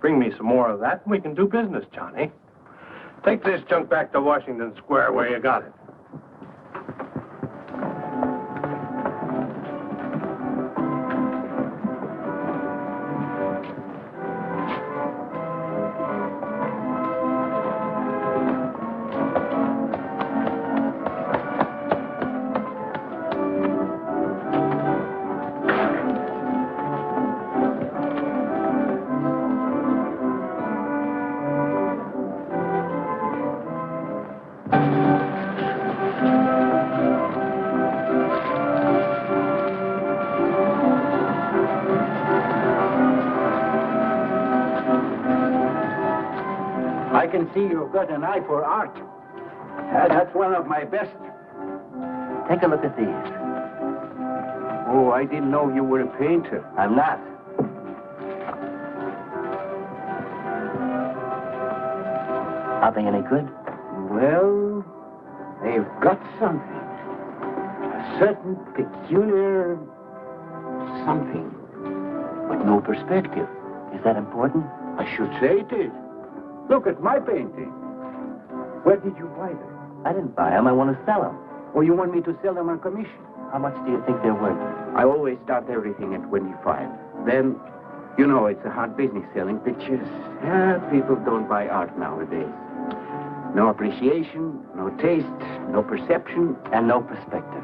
Bring me some more of that and we can do business, Johnny. Take this junk back to Washington Square where you got it. I can see you've got an eye for art. That's one of my best. Take a look at these. Oh, I didn't know you were a painter. I'm not. Are they any good? Well, they've got something. A certain peculiar something. But no perspective. Is that important? I should say it is. Look at my painting. Where did you buy them? I didn't buy them. I want to sell them. Or you want me to sell them on commission? How much do you think they're worth? I always start everything at 25. Then, you know, it's a hard business selling pictures. People don't buy art nowadays. No appreciation, no taste, no perception, and no perspective.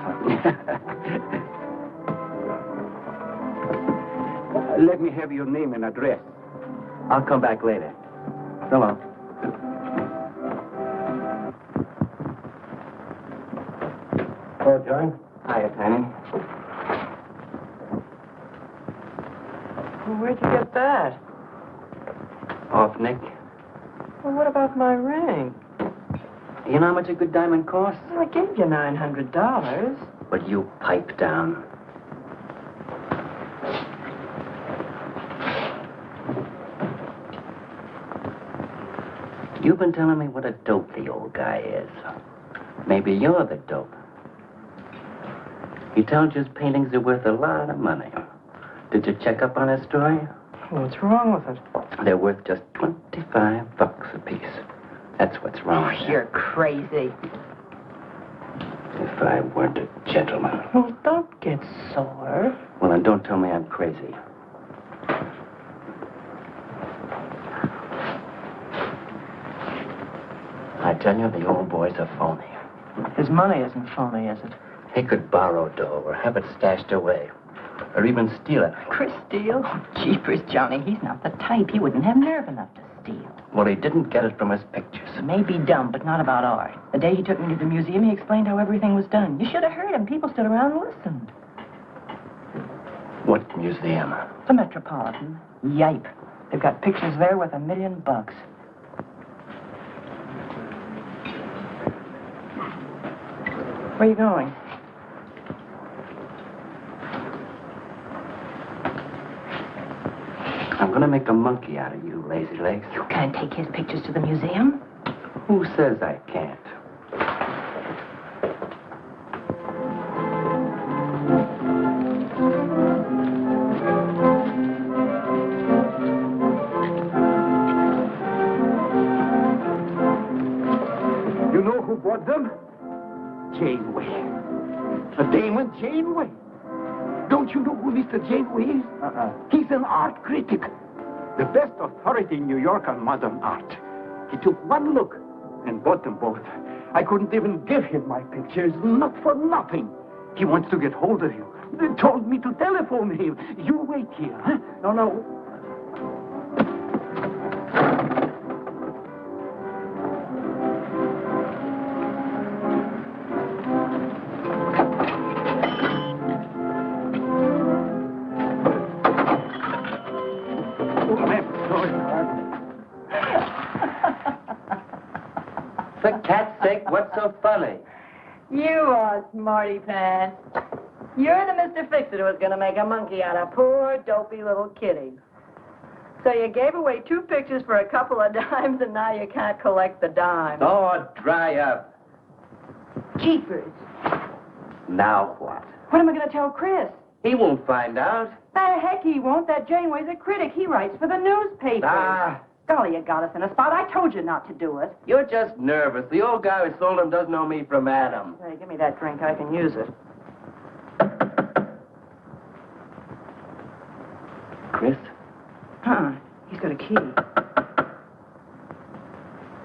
Let me have your name and address. I'll come back later. So long. Oh, John. Hiya, Tiny. Well, where'd you get that? Off, Nick. Well, what about my ring? You know how much a good diamond costs? Well, I gave you $900. But you pipe down. You've been telling me what a dope the old guy is. Maybe you're the dope. He tells you his paintings are worth a lot of money. Did you check up on his story? What's wrong with it? They're worth just $25 a piece. That's what's wrong with them. You're crazy. If I weren't a gentleman. Well, don't get sore. Well, then don't tell me I'm crazy. I tell you, the old boy's a phony. His money isn't phony, is it? He could borrow dough or have it stashed away. Or even steal it. Chris steal? Jeepers, Johnny, he's not the type. He wouldn't have nerve enough to steal. Well, he didn't get it from his pictures. He may be dumb, but not about art. The day he took me to the museum, he explained how everything was done. You should have heard him. People stood around and listened. What museum? The Metropolitan. Yipe. They've got pictures there worth $1 million. Where are you going? I'm going to make a monkey out of you, lazy legs. You can't take his pictures to the museum. Who says I can't? You know who bought them? Janeway. A Damon Janeway. Don't you know who Mr. Janeway is? He's an art critic. The best authority in New York on modern art. He took one look and bought them both. I couldn't even give him my pictures, not for nothing. He wants to get hold of you. They told me to telephone him. You wait here, huh? No. For cat's sake, what's so funny? You are smarty pants. You're the Mr. Fix-It who was going to make a monkey out of poor, dopey little kitty. So you gave away 2 pictures for a couple of dimes, and now you can't collect the dime. Oh, dry up. Jeepers. Now what? What am I going to tell Chris? He won't find out. The heck he won't. That Janeway's a critic. He writes for the newspaper. Ah. Golly, you got us in a spot. I told you not to do it. You're just nervous. The old guy who sold him doesn't know me from Adam. Hey, give me that drink. I can use it. Chris? Huh. He's got a key.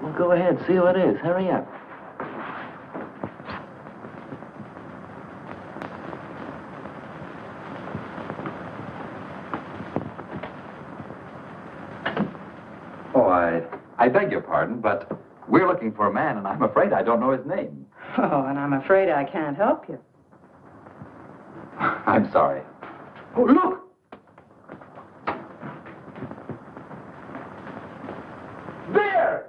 Well, go ahead. See who it is. Hurry up. Oh, I beg your pardon, but we're looking for a man, and I'm afraid I don't know his name. Oh, and I'm afraid I can't help you. I'm sorry. Oh, look! There!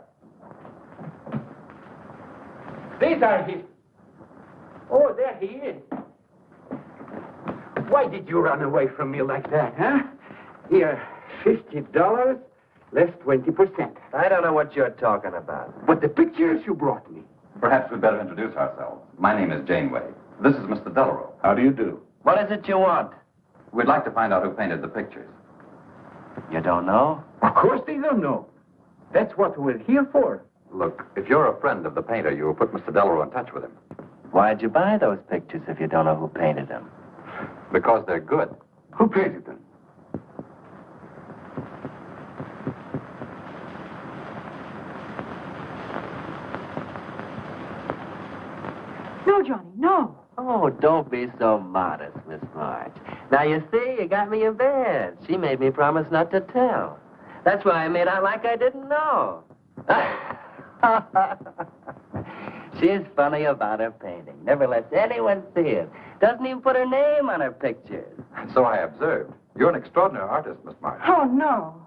These are his... Oh, there he is. Why did you run away from me like that, huh? Here, $50, less 20%. I don't know what you're talking about. But the pictures you brought me. Perhaps we'd better introduce ourselves. My name is Janeway. This is Mr. Delarue. How do you do? What is it you want? We'd like to find out who painted the pictures. You don't know? Of course they don't know. That's what we're here for. Look, if you're a friend of the painter, you'll put Mr. Delarue in touch with him. Why'd you buy those pictures if you don't know who painted them? Because they're good. Who painted them? No, Johnny, no. Oh, don't be so modest, Miss March. Now, you see, you got me in bed. She made me promise not to tell. That's why I made out like I didn't know. She's funny about her painting. Never lets anyone see it. Doesn't even put her name on her pictures. So I observed. You're an extraordinary artist, Miss March. Oh, no.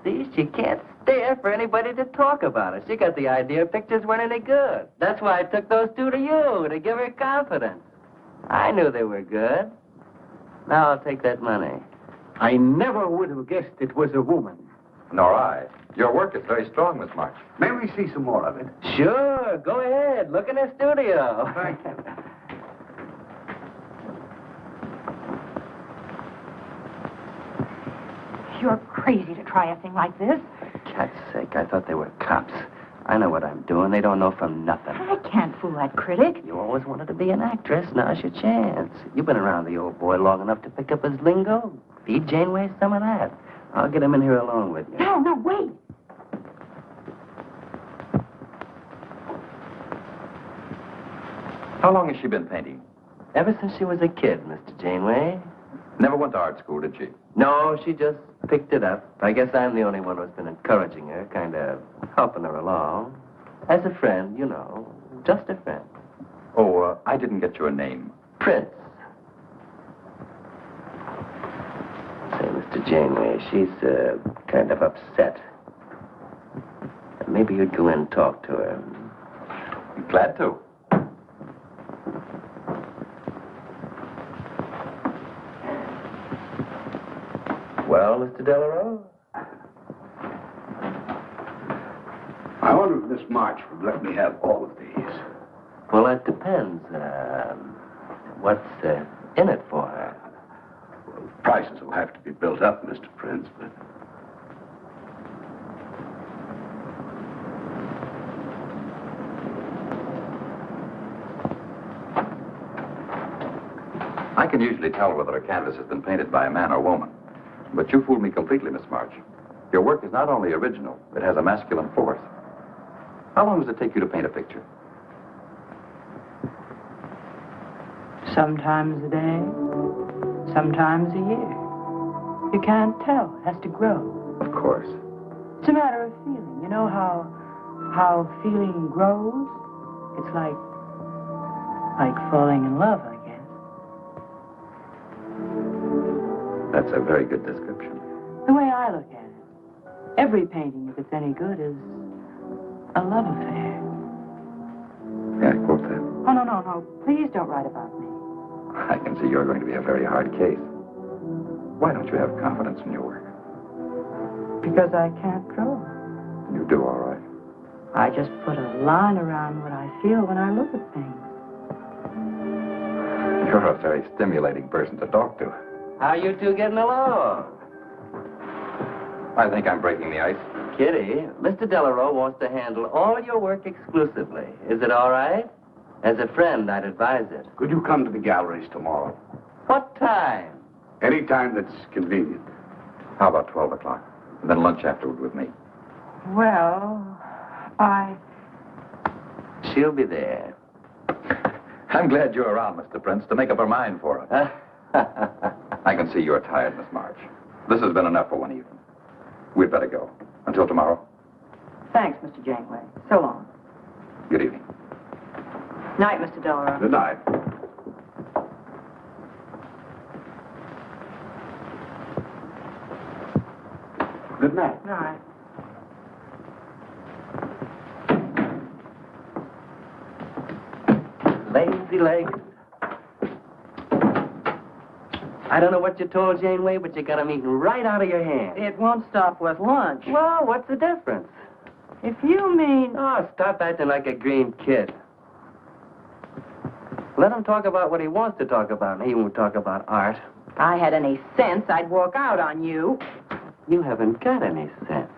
See, she can't stare for anybody to talk about it. She got the idea her pictures weren't any good. That's why I took those two to you, to give her confidence. I knew they were good. Now I'll take that money. I never would have guessed it was a woman. Nor I. Your work is very strong, Miss March. May we see some more of it? Sure, go ahead. Look in the studio. Thank you. You're crazy to try a thing like this. For cat's sake, I thought they were cops. I know what I'm doing. They don't know from nothing. I can't fool that critic. You always wanted to be an actress. Now's your chance. You've been around the old boy long enough to pick up his lingo. Feed Janeway some of that. I'll get him in here alone with you. No, wait. How long has she been painting? Ever since she was a kid, Mr. Janeway. Never went to art school, did she? No, she just picked it up. I guess I'm the only one who's been encouraging her, kind of helping her along. As a friend, you know. Just a friend. Oh, I didn't get your name. Prince. Say, Mr. Janeway, she's kind of upset. Maybe you'd go in and talk to her. Glad to. Well, Mr. Delarue? I wonder if Miss March would let me have all of these. Well, that depends. What's in it for her? Well, prices will have to be built up, Mr. Prince, but... I can usually tell whether a canvas has been painted by a man or woman. But you fooled me completely, Miss March. Your work is not only original, it has a masculine force. How long does it take you to paint a picture? Sometimes a day, sometimes a year. You can't tell. It has to grow. Of course. It's a matter of feeling. You know how feeling grows? It's like falling in love, I guess. That's a very good description. The way I look at it, every painting, if it's any good, is a love affair. May I quote that? Oh, no. Please don't write about me. I can see you're going to be a very hard case. Why don't you have confidence in your work? Because I can't draw. You do all right. I just put a line around what I feel when I look at things. You're a very stimulating person to talk to. How you two getting along? I think I'm breaking the ice. Kitty, Mr. Delarue wants to handle all your work exclusively. Is it all right? As a friend, I'd advise it. Could you come to the galleries tomorrow? What time? Any time that's convenient. How about 12 o'clock? And then lunch afterward with me. Well, She'll be there. I'm glad you're around, Mr. Prince, to make up her mind for us. I can see you're tired, Miss March. This has been enough for one evening. We'd better go. Until tomorrow. Thanks, Mr. Janeway. So long. Good evening. Night, Mr. Delarue. Good night. Good night. Night. Lazy legs. I don't know what you told Janeway, but you got 'em eating right out of your hand. It won't stop with lunch. Well, what's the difference? If you mean... Oh, stop acting like a green kid. Let him talk about what he wants to talk about, and he won't talk about art. If I had any sense, I'd walk out on you. You haven't got any sense.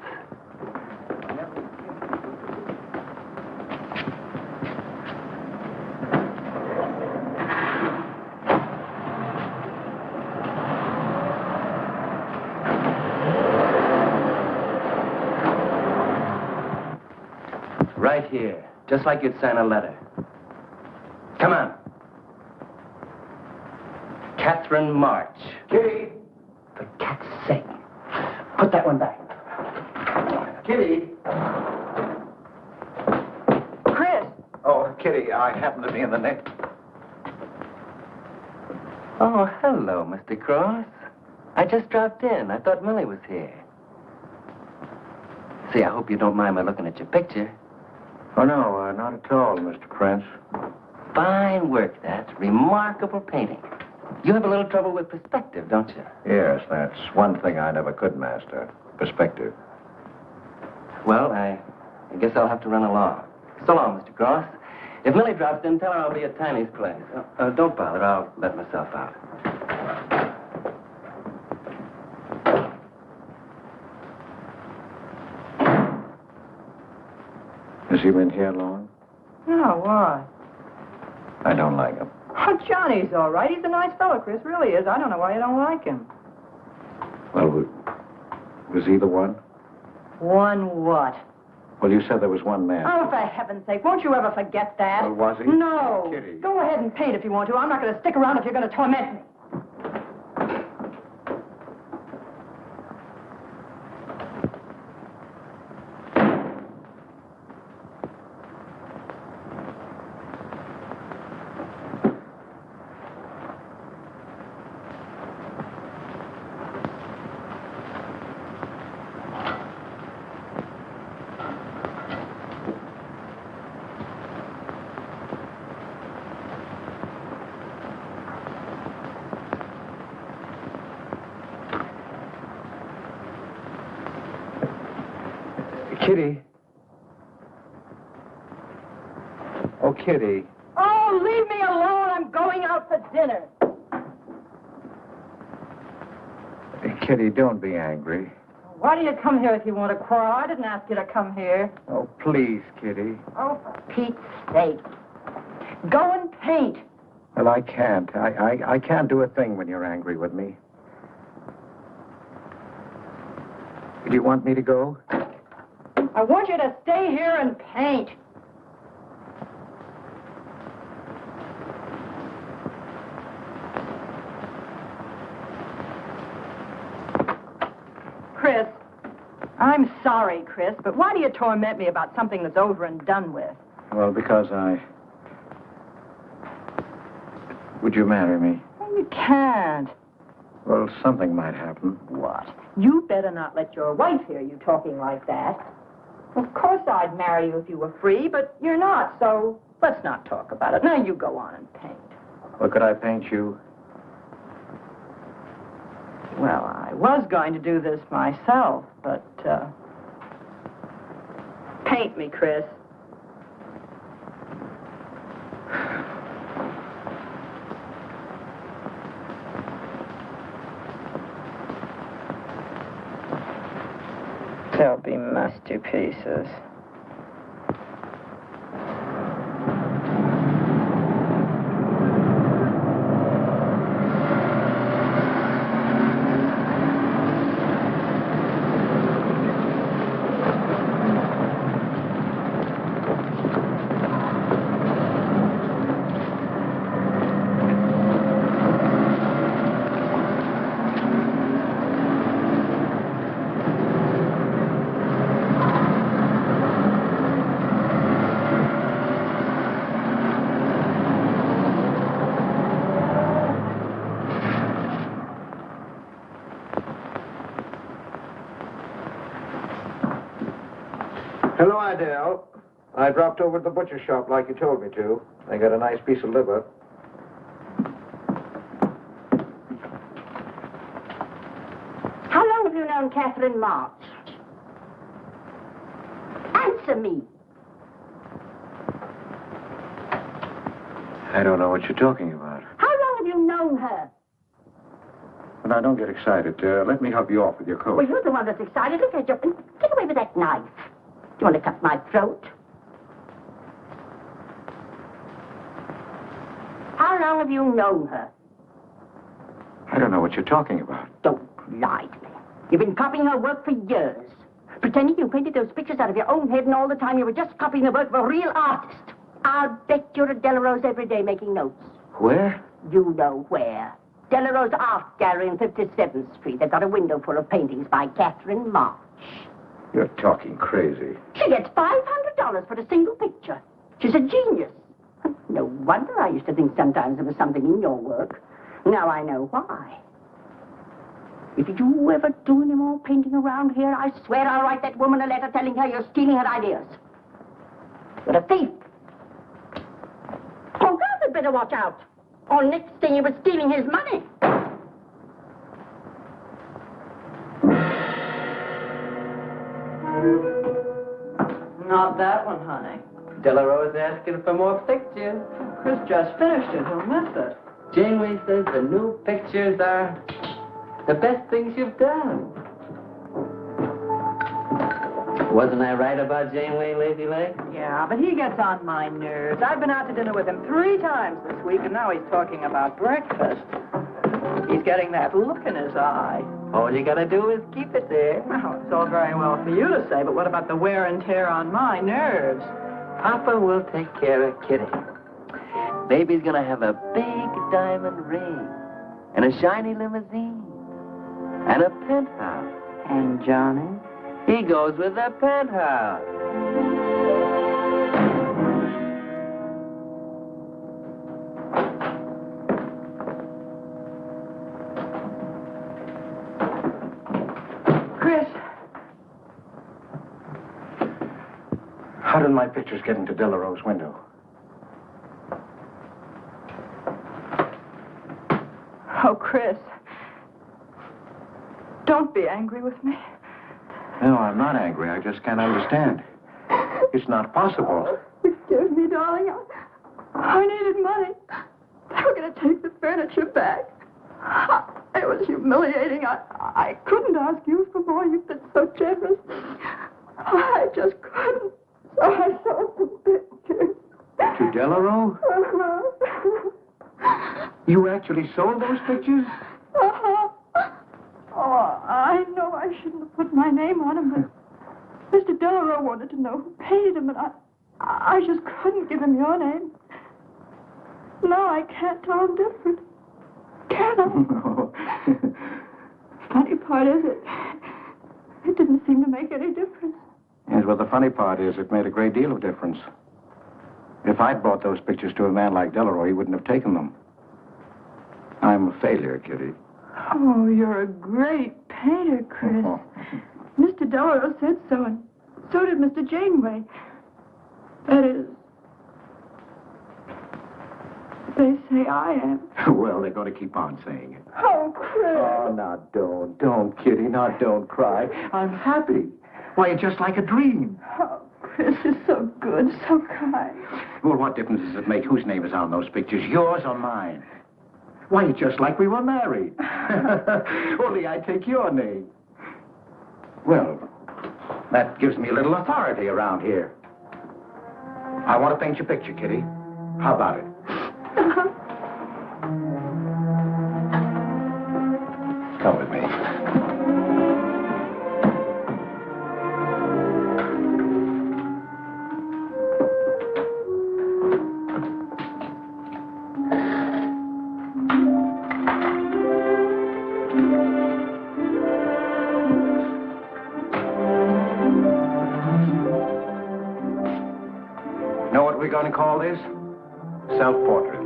Right here, just like you'd sign a letter. Come on. Catherine March. Kitty! For cat's sake. Put that one back. Kitty! Chris! Oh, Kitty, I happen to be in the next. Oh, hello, Mr. Cross. I just dropped in. I thought Millie was here. See, I hope you don't mind my looking at your picture. Oh, no, not at all, Mr. Prince. Fine work, that. Remarkable painting. You have a little trouble with perspective, don't you? Yes, that's one thing I never could master. Perspective. Well, I guess I'll have to run along. So long, Mr. Cross. If Millie drops in, tell her I'll be at Tiny's place. Don't bother. I'll let myself out. Has he been here long? No, why? I don't like him. Oh, Johnny's all right. He's a nice fellow, Chris. Really is. I don't know why you don't like him. Well, was he the one? One what? Well, you said there was one man. Oh, for heaven's sake, won't you ever forget that? Well, was he? No. Kitty. Go ahead and paint if you want to. I'm not going to stick around if you're going to torment me. Kitty. Oh, Kitty. Oh, leave me alone. I'm going out for dinner. Kitty, don't be angry. Why do you come here if you want to quarrel? I didn't ask you to come here. Oh, please, Kitty. Oh, for Pete's sake. Go and paint. Well, I can't. I can't do a thing when you're angry with me. Do you want me to go? I want you to stay here and paint. Chris, I'm sorry, Chris, but why do you torment me about something that's over and done with? Well, because Would you marry me? Well, you can't. Well, something might happen. What? You better not let your wife hear you talking like that. Of course I'd marry you if you were free, but you're not, so let's not talk about it. Now you go on and paint. Well, could I paint you? Well, I was going to do this myself, but, paint me, Chris. They'll be masterpieces. Hello, Idell. I dropped over to the butcher shop like you told me to. I got a nice piece of liver. you known Catherine March? Answer me. I don't know what you're talking about. How long have you known her? But now, don't get excited. Let me help you off with your coat. Well, you're the one that's excited. Look at you. Get away with that knife. Do you want to cut my throat? How long have you known her? I don't know what you're talking about. Don't lie to me. You've been copying her work for years. Pretending you painted those pictures out of your own head, and all the time you were just copying the work of a real artist. I'll bet you're at Delarose every day making notes. Where? You know where. Delarose Art Gallery in 57th Street. They've got a window full of paintings by Catherine March. You're talking crazy. She gets $500 for a single picture. She's a genius. No wonder I used to think sometimes there was something in your work. Now I know why. If you ever do any more painting around here, I swear I'll write that woman a letter telling her you're stealing her ideas. You're a thief. Oh, God, had better watch out. Or next thing you were stealing his money. Not that one, honey. Delarose asking for more pictures. Chris just finished it. He'll miss it. Janeway says the new pictures are the best things you've done. Wasn't I right about Janeway, Lazy Leg? Yeah, but he gets on my nerves. I've been out to dinner with him 3 times this week, and now he's talking about breakfast. He's getting that look in his eye. All you gotta do is keep it there. Well, it's all very well for you to say, but what about the wear and tear on my nerves? Papa will take care of Kitty. Baby's gonna have a big diamond ring, and a shiny limousine, and a penthouse. And Johnny? He goes with the penthouse. Chris. How did my pictures get into Delarose's window? Oh, Chris. Don't be angry with me. No, I'm not angry. I just can't understand. It's not possible. Forgive me, darling. I needed money. They were going to take the furniture back. It was humiliating. I couldn't ask you for more. You've been so generous. I just couldn't. So I sold the pictures. To Delarose? You actually sold those pictures? Uh-huh. Oh, I know I shouldn't have put my name on them, but Mr. Delarose wanted to know who painted them, and I just couldn't give him your name. Now I can't tell him different. Can I? No. Funny part is it didn't seem to make any difference. Yes, well, the funny part is it made a great deal of difference. If I'd brought those pictures to a man like Delarose, he wouldn't have taken them. I'm a failure, Kitty. Oh, you're a great painter, Chris. Mr. Delarose said so, and so did Mr. Janeway. That is, they say I am. Well, they're going to keep on saying it. Oh, Chris. Oh, now, don't, Kitty. Now, don't cry. I'm happy. Why, you're just like a dream. Oh, Chris is so good, so kind. Well, what difference does it make whose name is on those pictures, yours or mine? Why, it's just like we were married. Only I take your name. Well, that gives me a little authority around here. I want to paint your picture, Kitty. How about it? Come with me. Know what we're going to call this? Self-portrait.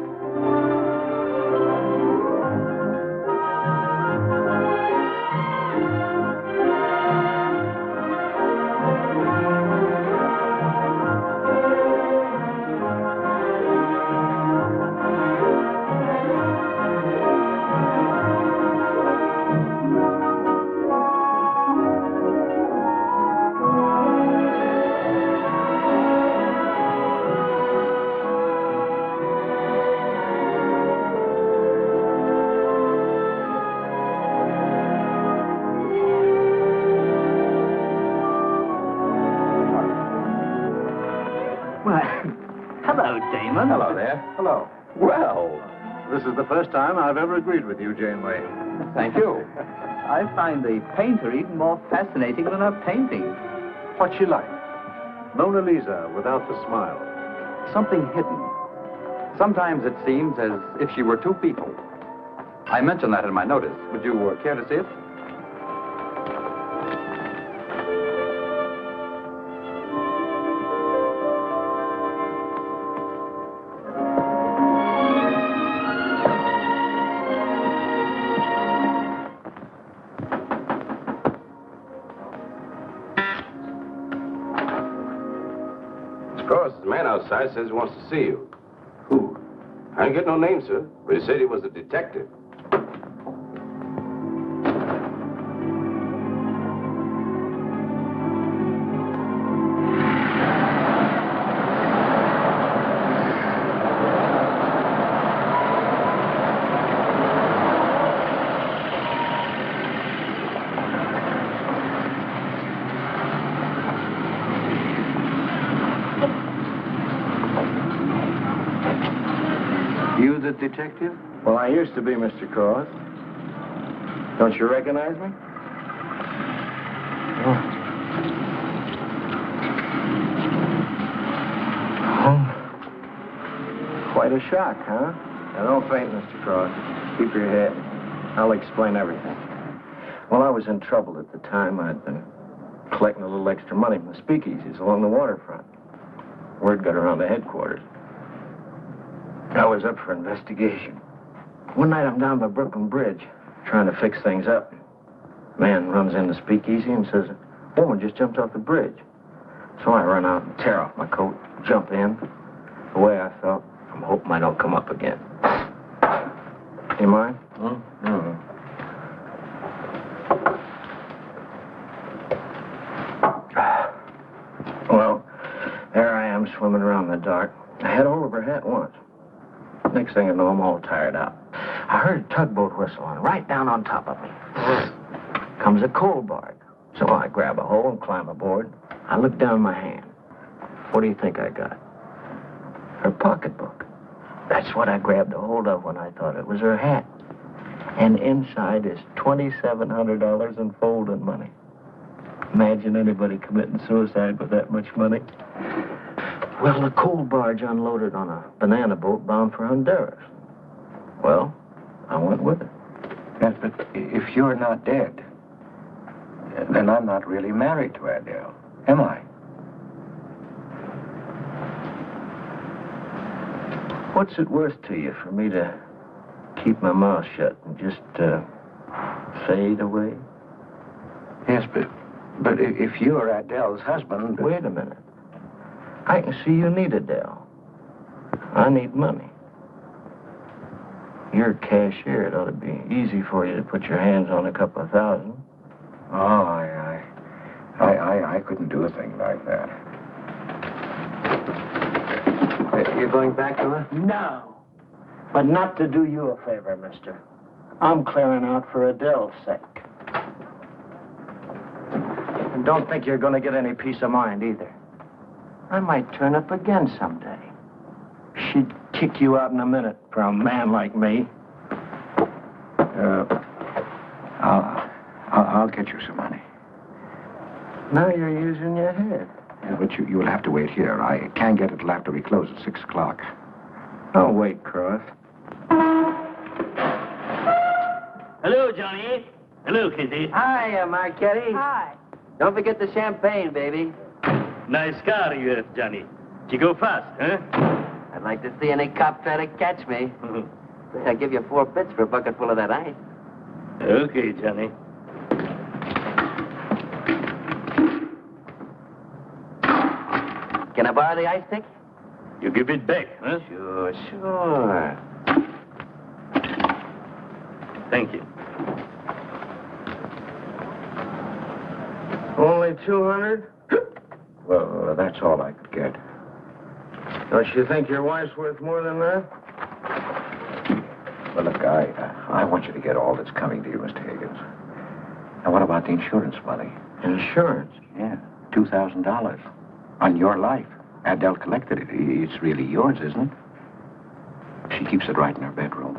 Why, hello, Damon. Hello there. Hello. Well, this is the first time I've ever agreed with you, Janeway. Thank you. I find the painter even more fascinating than her painting. What's she like? Mona Lisa without the smile. Something hidden. Sometimes it seems as if she were two people. I mentioned that in my notice. Would you care to see it? The man outside says he wants to see you. Who? I didn't get no name, sir, but he said he was a detective. You the detective? Well, I used to be, Mr. Cross. Don't you recognize me? Oh. Quite a shock, huh? Now, don't faint, Mr. Cross. Keep your head. I'll explain everything. Well, I was in trouble at the time. I'd been collecting a little extra money from the speakeasies along the waterfront. Word got around to headquarters. I was up for investigation. One night I'm down by Brooklyn Bridge, trying to fix things up. Man runs in the speakeasy and says, a woman just jumped off the bridge. So I run out and tear off my coat, jump in. The way I felt, I'm hoping I don't come up again. You mind? Well, there I am swimming around in the dark. I had hold of her hat once. Next thing I know, I'm all tired out. I heard a tugboat whistling right down on top of me. Comes a coal barge. So I grab a hole and climb aboard. I look down my hand. What do you think I got? Her pocketbook. That's what I grabbed a hold of when I thought it was her hat. And inside is $2,700 in folding money. Imagine anybody committing suicide with that much money. Well, the coal barge unloaded on a banana boat bound for Honduras. Well, I went with it. Yes, but if you're not dead, then I'm not really married to Adele, am I? What's it worth to you for me to keep my mouth shut and just fade away? Yes, but if you're Adele's husband... Wait a minute. I can see you need Adele. I need money. You're a cashier. It ought to be easy for you to put your hands on a couple of thousand. Oh, I couldn't do a thing like that. You're going back to her? No. But not to do you a favor, mister. I'm clearing out for Adele's sake. And don't think you're going to get any peace of mind either. I might turn up again someday. She'd kick you out in a minute for a man like me. I'll get you some money. Now you're using your head. Yeah, but you'll have to wait here. I can't get it till after we close at 6 o'clock. I'll wait, Cross. Hello, Johnny. Hello, Kizzy. Hi, Marquetti. Hi. Don't forget the champagne, baby. Nice car you have, Johnny. Did you go fast, huh? I'd like to see any cop try to catch me. I'll give you 4 bits for a bucket full of that ice. Okay, Johnny. Can I borrow the ice stick? You give it back, huh? Sure. Thank you. Only 200? Well, that's all I could get. Don't you think your wife's worth more than that? Well, look, I want you to get all that's coming to you, Mr. Higgins. Now, what about the insurance money? Insurance? Yeah, $2,000 on your life. Adele collected it. It's really yours, isn't it? She keeps it right in her bedroom.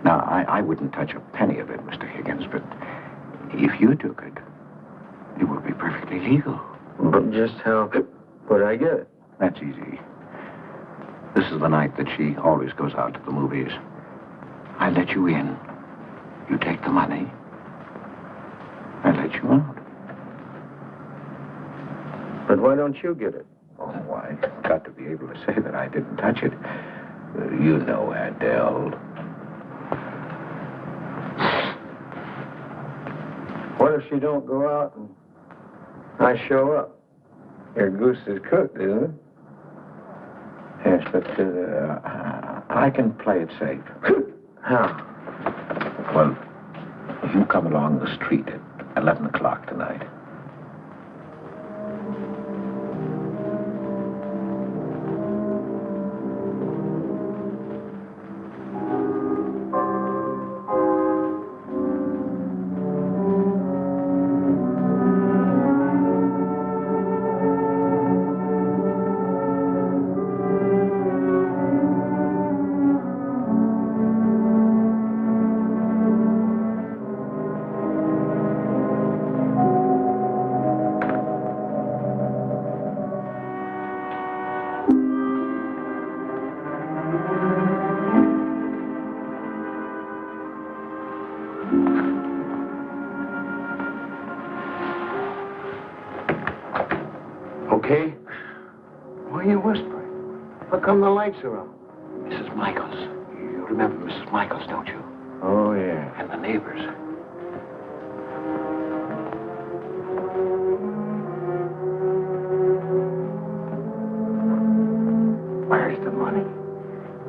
Now, I wouldn't touch a penny of it, Mr. Higgins, but if you took it, it would be perfectly legal. But just how would I get it? That's easy. This is the night that she always goes out to the movies. I let you in. You take the money. I let you out. But why don't you get it? Oh, I got to be able to say that I didn't touch it. You know Adele. What if she don't go out and I show up? Your goose is cooked, isn't it? Yes, but I can play it safe. How? Well, you come along the street at 11 o'clock tonight. Okay? Why are you whispering? How come the lights are on? Mrs. Michaels. You remember Mrs. Michaels, don't you? Oh, yeah. And the neighbors. Where's the money?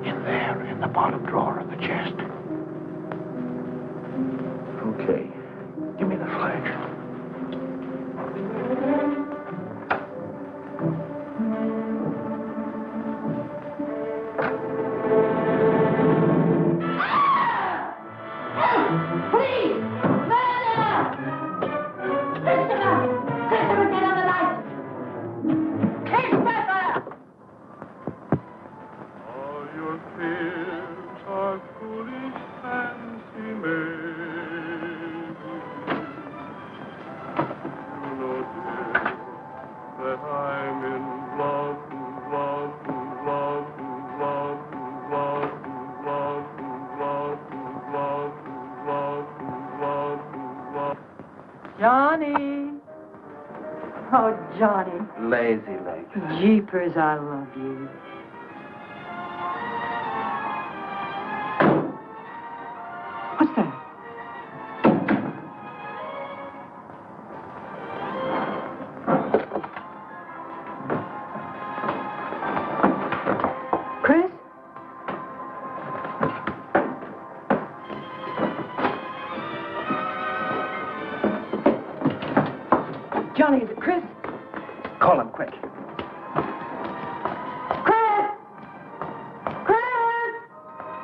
In there, in the bottom drawer of the chest. Okay. Give me the flash. Johnny. Oh, Johnny. Lazy legs. Jeepers, I love you. What's that? Chris? Johnny, is it Chris? Call him quick. Chris! Chris!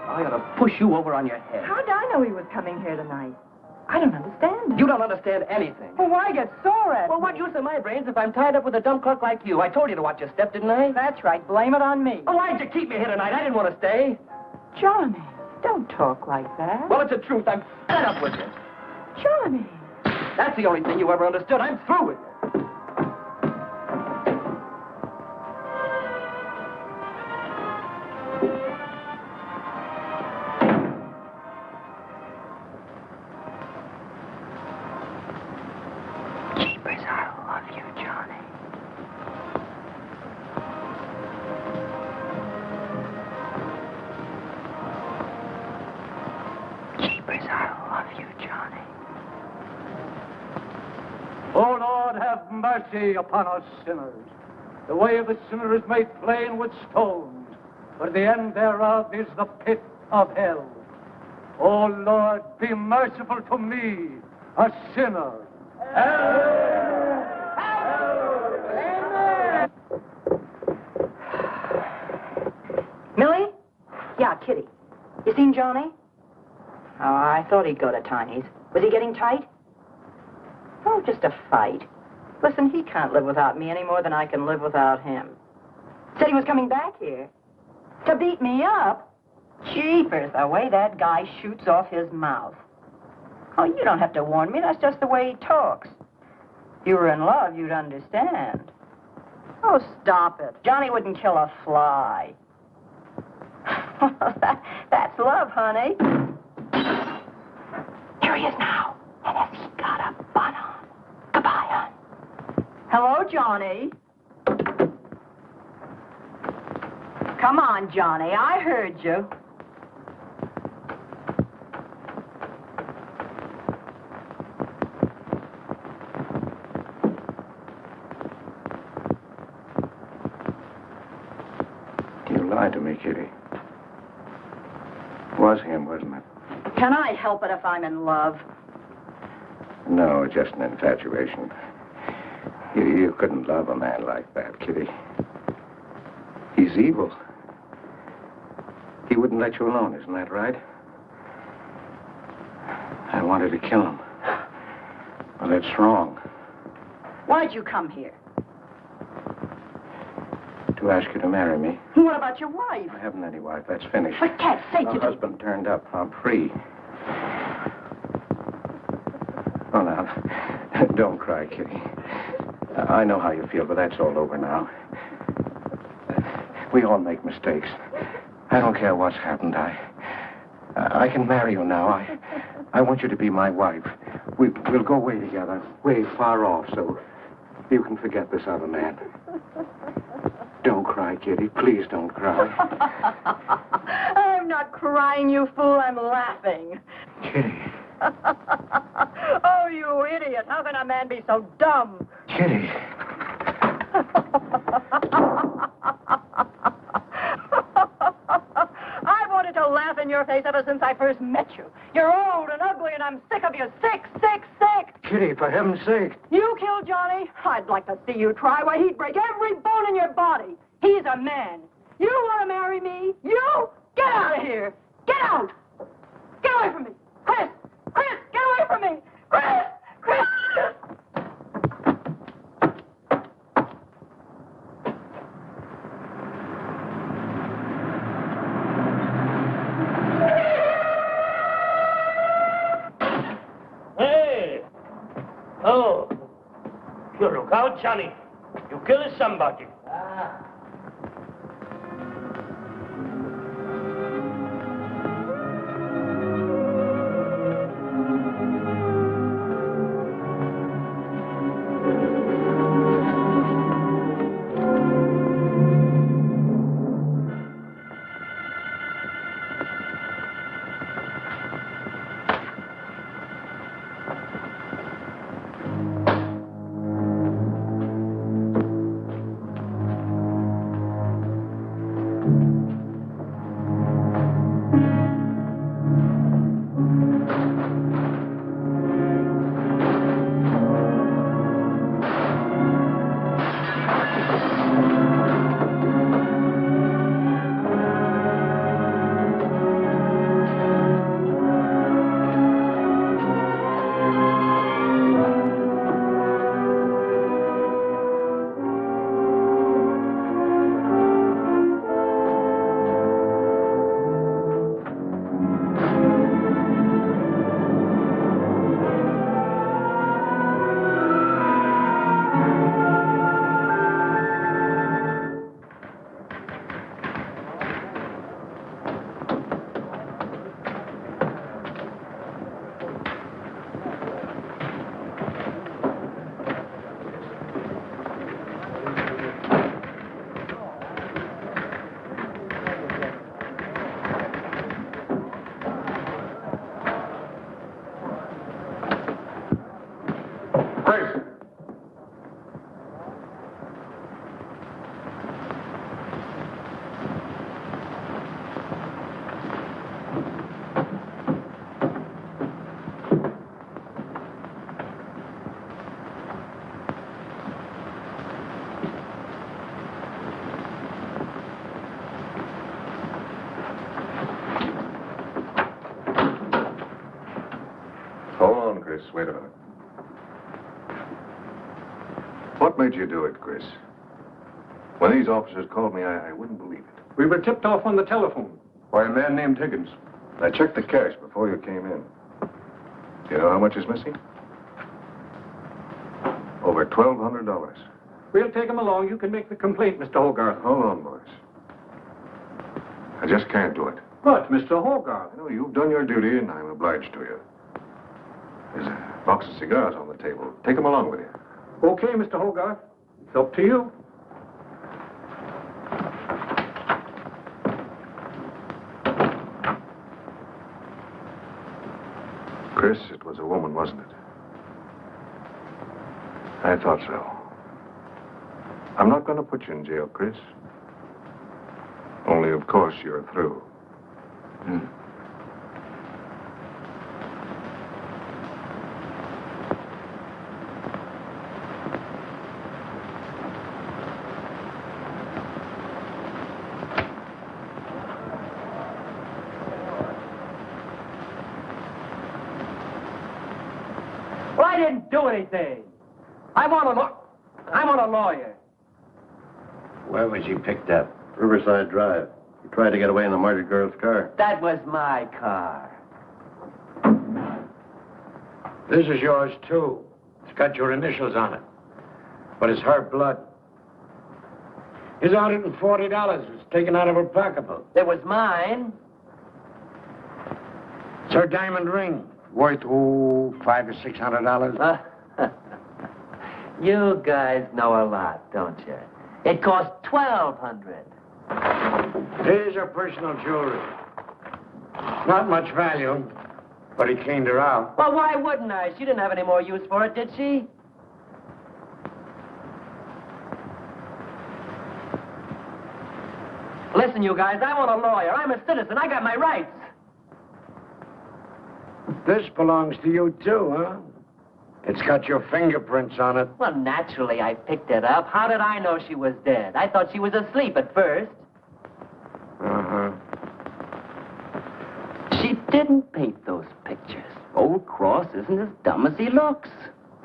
I ought to push you over on your head. How'd I know he was coming here tonight? I don't understand. You don't understand anything. Well, why get sore at Well, me? what use are my brains if I'm tied up with a dumb clerk like you? I told you to watch your step, didn't I? That's right. Blame it on me. Oh, why'd you keep me here tonight? I didn't want to stay. Johnny, don't talk like that. Well, it's the truth. I'm fed up with you. Johnny. That's the only thing you ever understood. I'm through with you. Jeepers, I love you, Johnny. Jeepers, I love you, Johnny. O Lord, have mercy upon us sinners. The way of the sinner is made plain with stones, but the end thereof is the pit of hell. O Lord, be merciful to me, a sinner. Millie? Yeah, Kitty. You seen Johnny? Oh, I thought he'd go to Tiny's. Was he getting tight? Oh, just a fight. Listen, he can't live without me any more than I can live without him. Said he was coming back here. To beat me up? Jeepers, the way that guy shoots off his mouth. Oh, you don't have to warn me. That's just the way he talks. If you were in love, you'd understand. Oh, stop it. Johnny wouldn't kill a fly. That's love, honey. Here he is now. And has he got a bun on? Goodbye, hon. Hello, Johnny. Come on, Johnny. I heard you. You lied to me, Kitty. It was him, wasn't it? Can I help it if I'm in love? No, just an infatuation. You couldn't love a man like that, Kitty. He's evil. He wouldn't let you alone, isn't that right? I wanted to kill him. Well, that's wrong. Why'd you come here? To ask you to marry me. What about your wife? I haven't any wife. That's finished. For cat's sake, My you... husband turned up. I'm free. Oh, now, don't cry, Kitty. I know how you feel, but that's all over now. We all make mistakes. I don't care what's happened. I can marry you now. I want you to be my wife. We'll go way together, way far off, so you can forget this other man. Don't cry, Kitty. Please don't cry. I'm not crying, you fool. I'm laughing. Kitty. Oh, you idiot. How can a man be so dumb? Kitty. I wanted to laugh in your face ever since I first met you. You're old and ugly, and I'm sick of you. Sick, sick, sick. Kitty, for heaven's sake. You killed Johnny? I'd like to see you try. Why, he'd break every bone in your body. He's a man. You want to marry me? You? Get out of here. Get out. Get away from me. Chris! Chris, get away from me. Chris! Chris! Hey! Oh. You look out, Johnny. You killed somebody. Chris, wait a minute. What made you do it, Chris? When these officers called me, I wouldn't believe it. We were tipped off on the telephone. By a man named Higgins. I checked the cash before you came in. Do you know how much is missing? Over $1,200. We'll take him along. You can make the complaint, Mr. Hogarth. Hold on, boys. I just can't do it. But, Mr. Hogarth... I know you've done your duty, and I'm obliged to you. There's a box of cigars on the table. Take them along with you. Okay, Mr. Hogarth. It's up to you. Chris, it was a woman, wasn't it? I thought so. I'm not going to put you in jail, Chris. Only, of course, you're through. Well, I didn't do anything. I want a lawyer. Where was he picked up? Riverside Drive. He tried to get away in the murdered girl's car. That was my car. This is yours, too. It's got your initials on it. But it's her blood. His $140 was taken out of her pocketbook. It was mine. It's her diamond ring. Worth, $500 or $600. You guys know a lot, don't you? It cost $1,200. Here's her personal jewelry. Not much value, but he cleaned her out. Well, why wouldn't I? She didn't have any more use for it, did she? Listen, you guys, I want a lawyer. I'm a citizen. I got my rights. This belongs to you, too, huh? It's got your fingerprints on it. Well, naturally, I picked it up. How did I know she was dead? I thought she was asleep at first. Uh-huh. She didn't paint those pictures. Old Cross isn't as dumb as he looks.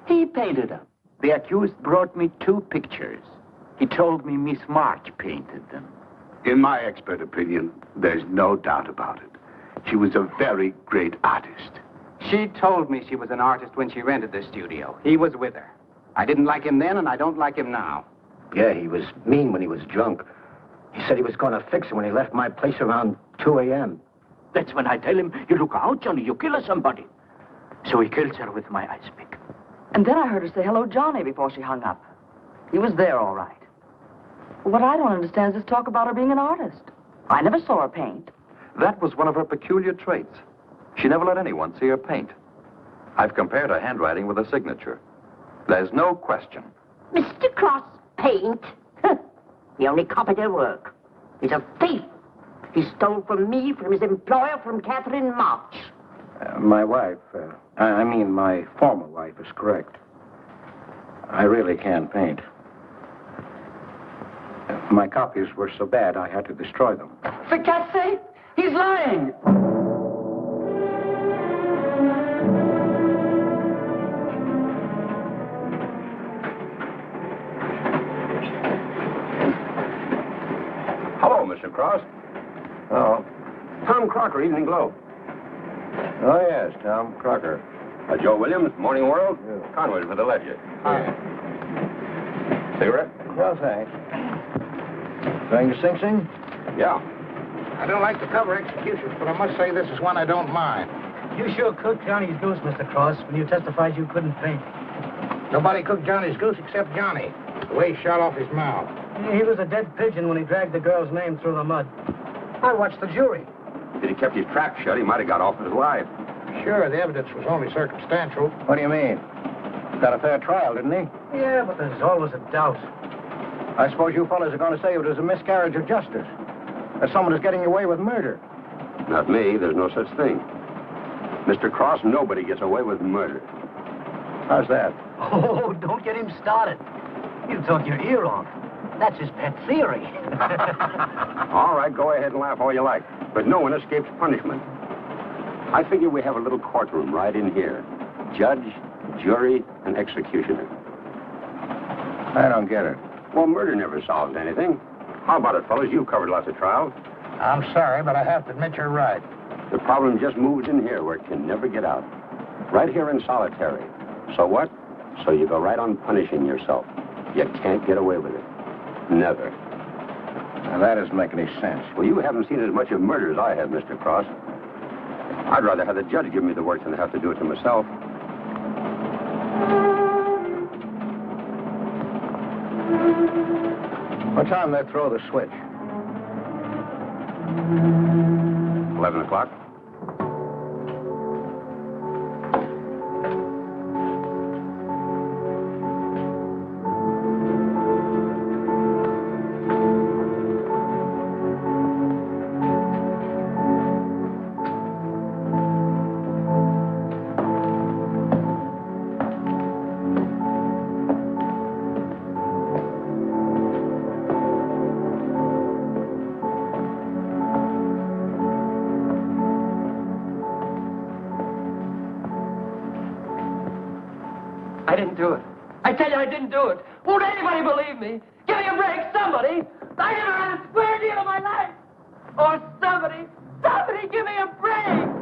He painted them. The accused brought me 2 pictures. He told me Miss March painted them. In my expert opinion, there's no doubt about it. She was a very great artist. She told me she was an artist when she rented the studio. He was with her. I didn't like him then, and I don't like him now. Yeah, he was mean when he was drunk. He said he was going to fix it when he left my place around 2 a.m. That's when I tell him, you look out, Johnny, you kill somebody. So he kills her with my ice pick. And then I heard her say hello, Johnny, before she hung up. He was there, all right. What I don't understand is this talk about her being an artist. I never saw her paint. That was one of her peculiar traits. She never let anyone see her paint. I've compared her handwriting with her signature. There's no question. Mr. Cross paint? He only copied her work. He's a thief. He stole from me, from his employer, from Catherine March. My wife, my former wife is correct. I really can paint. My copies were so bad, I had to destroy them. For God's sake, he's lying. Hello, Mr. Cross. Oh. Tom Crocker, Evening Globe. Oh, yes, Tom Crocker. Joe Williams, Morning World. Conway for the Ledger. Cigarette? No, thanks. Going to Sing Sing? Yeah. I don't like to cover executions, but I must say this is one I don't mind. You sure cooked Johnny's goose, Mr. Cross, when you testified you couldn't paint. Nobody cooked Johnny's goose except Johnny. The way he shot off his mouth. He was a dead pigeon when he dragged the girl's name through the mud. I watched the jury. If he'd kept his trap shut, he might have got off with his life. Sure, the evidence was only circumstantial. What do you mean? Got a fair trial, didn't he? Yeah, but there's always a doubt. I suppose you fellas are going to say it was a miscarriage of justice. That someone is getting away with murder. Not me. There's no such thing. Mr. Cross, nobody gets away with murder. How's that? Oh, don't get him started. He'll talk your ear off. That's his pet theory. All right, go ahead and laugh all you like. But no one escapes punishment. I figure we have a little courtroom right in here. Judge, jury, and executioner. I don't get it. Well, murder never solves anything. How about it, fellas? You've covered lots of trials. I'm sorry, but I have to admit you're right. The problem just moves in here where it can never get out. Right here in solitary. So what? So you go right on punishing yourself. You can't get away with it. Never. Now, that doesn't make any sense. Well, you haven't seen as much of murder as I have, Mr. Cross. I'd rather have the judge give me the work than have to do it to myself. What time they throw the switch? 11 o'clock. I didn't do it. I tell you, I didn't do it. Won't anybody believe me? Give me a break, somebody. I never had a square deal in my life. Or somebody give me a break.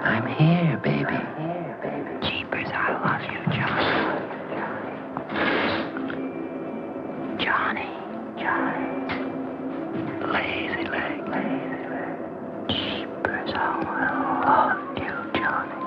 I'm here, baby. Jeepers, I love you, Johnny. Johnny. Lazy leg. Jeepers, how I love you, Johnny.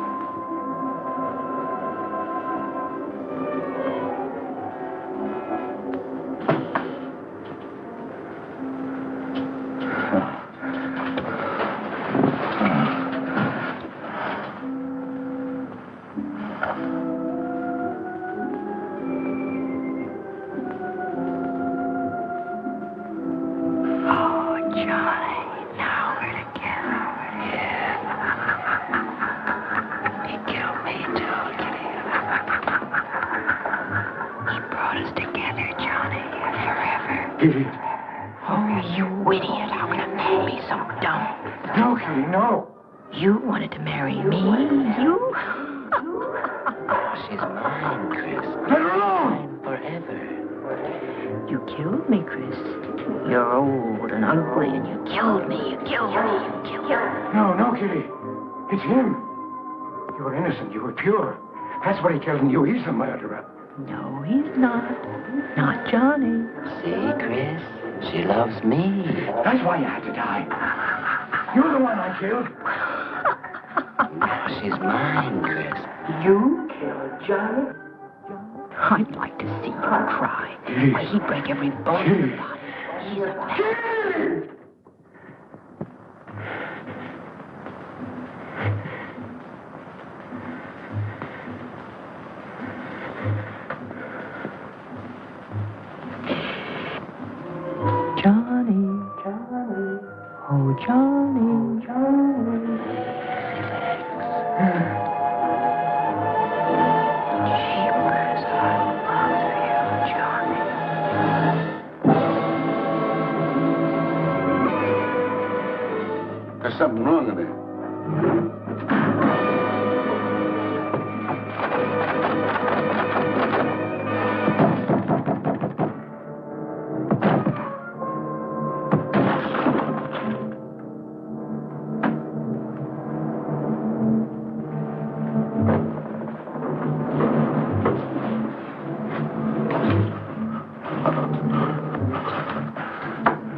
Oh, you idiot. How can a man be so dumb? No, Kitty, no. You wanted to marry me? You? She's mine, Chris. Let her alone. Mine forever. You killed me, Chris. You're old and ugly, and you killed me. You killed me. You killed me. No, Kitty. It's him. You were innocent. You were pure. That's what he killed in you. He's the murderer. No, he's not. Not Johnny. See, Chris? She loves me. That's why you had to die. You're the one I killed. Now she's mine, Chris. You killed Johnny? I'd like to see you cry. Why, he'd break every bone in your body. He's a man. Oh, Johnny. Jeepers, I love you, Johnny. There's something wrong in there.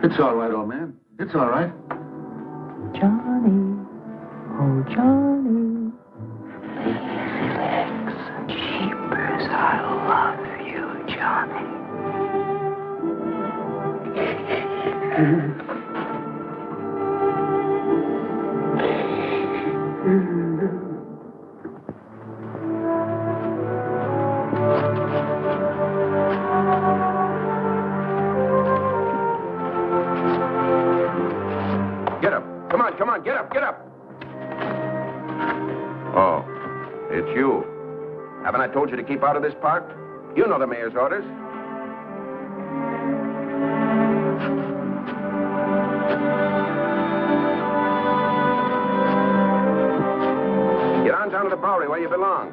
It's all right, old man. It's all right. Johnny, oh Johnny, lazy legs, jeepers, I love you, Johnny. Get up. Come on, get up, get up. Oh, it's you. Haven't I told you to keep out of this park? You know the mayor's orders. Get on down to the Bowery where you belong.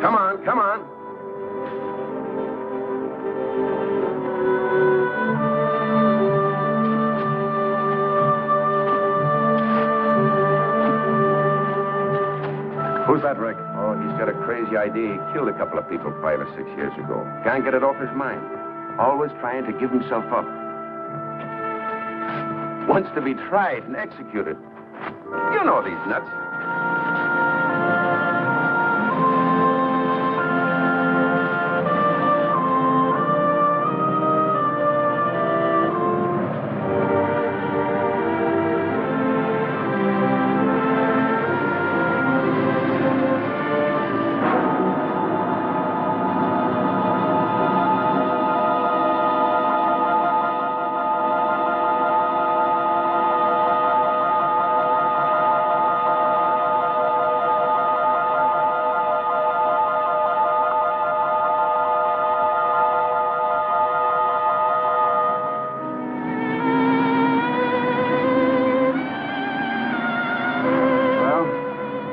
Come on, come on. Who's that, Rick? Oh, he's got a crazy idea. He killed a couple of people 5 or 6 years ago. Can't get it off his mind. Always trying to give himself up. Wants to be tried and executed. You know these nuts.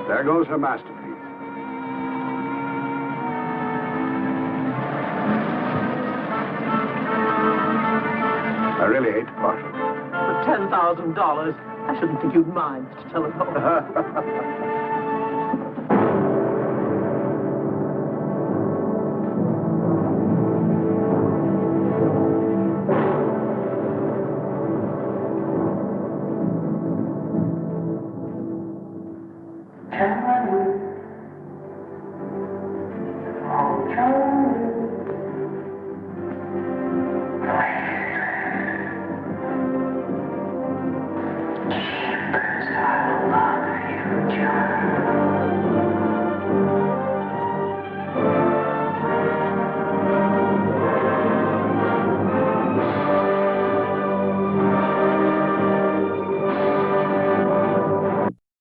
There goes her masterpiece. I really hate to part with it. For $10,000, I shouldn't think you'd mind, Mr. Telephone. Johnny, oh Johnny.